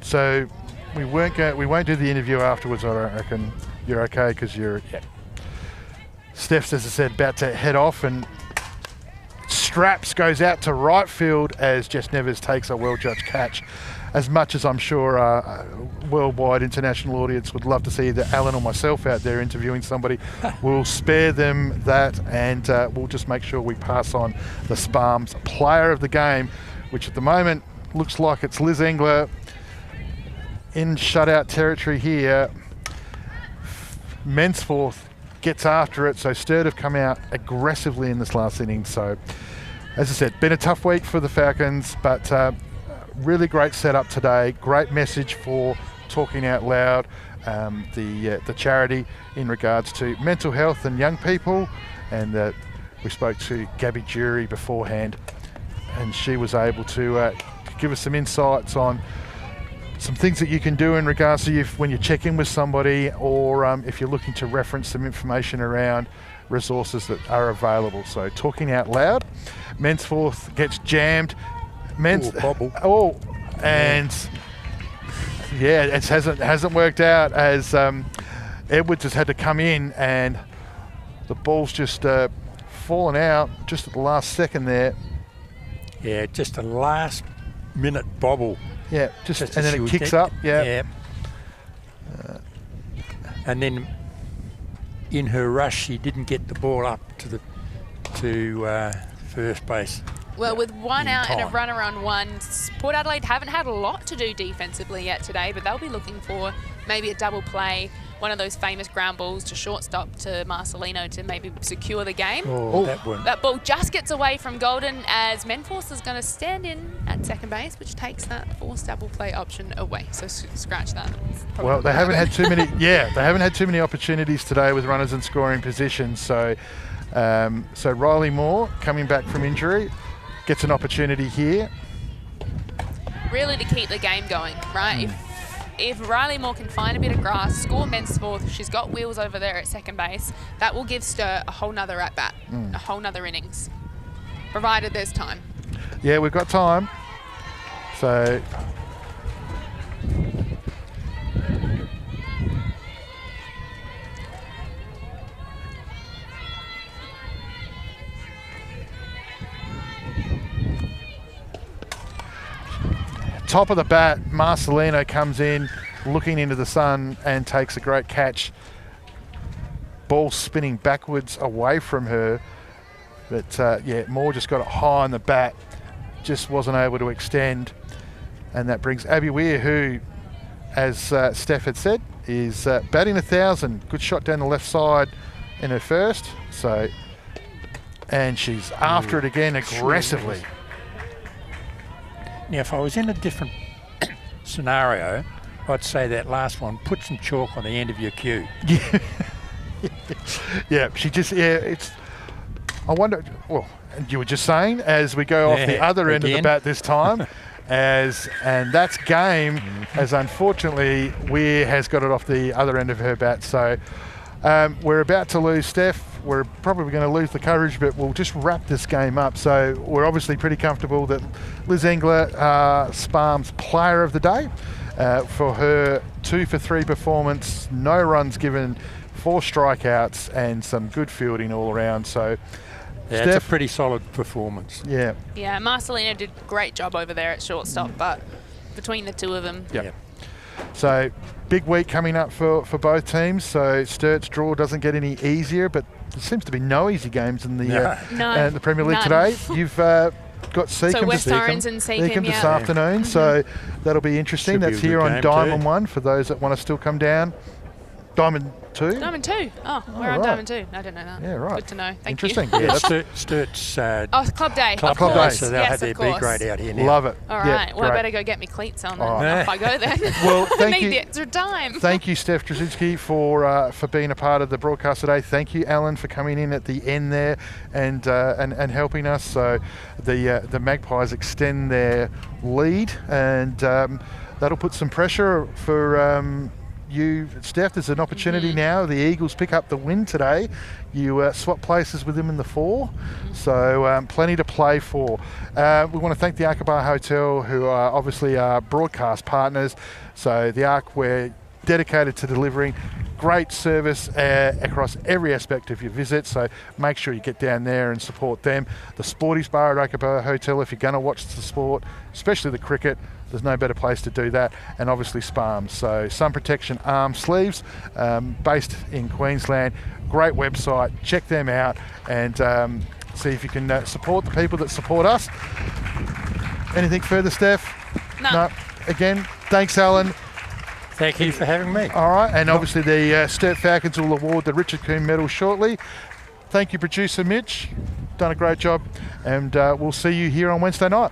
So we won't do the interview afterwards. I don't reckon. You're okay because you're. Yeah. Steph's, as I said, about to head off, and Straps goes out to right field as Jess Nevers takes a well-judged catch. As much as I'm sure a worldwide international audience would love to see either Alan or myself out there interviewing somebody, we'll spare them that, and we'll just make sure we pass on the Sparms Player of the Game, which at the moment looks like it's Liz Engler. in shutout territory here. Mensforth gets after it, so Sturt have come out aggressively in this last inning. So, as I said, been a tough week for the Falcons, but really great setup today. Great message for Talking Out Loud, the charity in regards to mental health and young people. And we spoke to Gabby Jury beforehand, and she was able to give us some insights on some things that you can do in regards to when you check in with somebody, or if you're looking to reference some information around resources that are available. So Talking Out Loud. Mensforth gets jammed. And yeah, it hasn't worked out, as Edwards has had to come in, and the ball's just fallen out just at the last second there. Yeah, just a last minute bobble. Yeah, and then it kicks up. Yeah. And then in her rush, she didn't get the ball up to first base. Well, with one out and a runner on one, Port Adelaide haven't had a lot to do defensively yet today, but they'll be looking for maybe a double play, one of those famous ground balls to shortstop to Marcelino to maybe secure the game. That ball just gets away from Golden, as Mensforth is going to stand in at second base, which takes that forced double play option away. So scratch that. Well, they haven't had too many. Yeah, they haven't had too many opportunities today with runners in scoring position. So, so Riley Moore, coming back from injury, gets an opportunity here. Really to keep the game going, right? If Riley Moore can find a bit of grass, score Mensforth, she's got wheels over there at second base, that will give Sturt a whole nother at-bat, a whole nother innings, provided there's time. Yeah, we've got time. So top of the bat, Marcelino comes in, looking into the sun, and takes a great catch. Ball spinning backwards away from her. But yeah, Moore just got it high on the bat, just wasn't able to extend. And that brings Abby Weir, who, as Steph had said, is batting 1,000. Good shot down the left side in her first. So, and she's after it again aggressively. Now, if I was in a different scenario, I'd say that last one, put some chalk on the end of your cue. Yeah, she just, it's, I wonder, well, you were just saying, as we go off the other end of the bat this time, and that's game, as unfortunately Weir has got it off the other end of her bat. So we're about to lose Steph. We're probably going to lose the coverage, but we'll just wrap this game up. So we're obviously pretty comfortable that Liz Engler, Sparm's player of the day, for her 2 for 3 performance, no runs given, 4 strikeouts, and some good fielding all around. So yeah, it's a pretty solid performance. Yeah. Yeah, Marcelino did a great job over there at shortstop, but between the two of them. Yeah. So big week coming up for both teams. So Sturt's draw doesn't get any easier, but there seems to be no easy games in the Premier League today. You've got Seacombe, so West Torrens and Seacombe this afternoon, so that'll be interesting. That's here on Diamond 1 for those that want to still come down. Diamond 2? Diamond 2. Oh, we're on Diamond 2. I didn't know that. Yeah, right. Good to know. Thank Interesting. you. Yeah, Sturt's Club day. Club day. So they'll have their B grade out here now. Love it. All right. Well, I better go get me cleats on then. Off I go then. Well, thank you. Need the extra time. Thank you, Steph Drzezinski, for being a part of the broadcast today. Thank you, Alan, for coming in at the end there and helping us. So the Magpies extend their lead, and that'll put some pressure for you, Steph. There's an opportunity now. The Eagles pick up the win today. You swap places with them in the 4, so plenty to play for. We want to thank the Bar Hotel, who are obviously our broadcast partners. So the Arc, we're dedicated to delivering great service across every aspect of your visit, so make sure you get down there and support them. The Sporties Bar at Bar Hotel, if you're going to watch the sport, especially the cricket, there's no better place to do that. And obviously Sparm, so sun protection arm sleeves, based in Queensland. Great website, check them out and see if you can support the people that support us. Anything further, Steph? No. Again, thanks, Alan. Thank you for having me. All right, and obviously the Sturt Falcons will award the Richard Coombe Medal shortly. Thank you, producer Mitch. Done a great job, and we'll see you here on Wednesday night.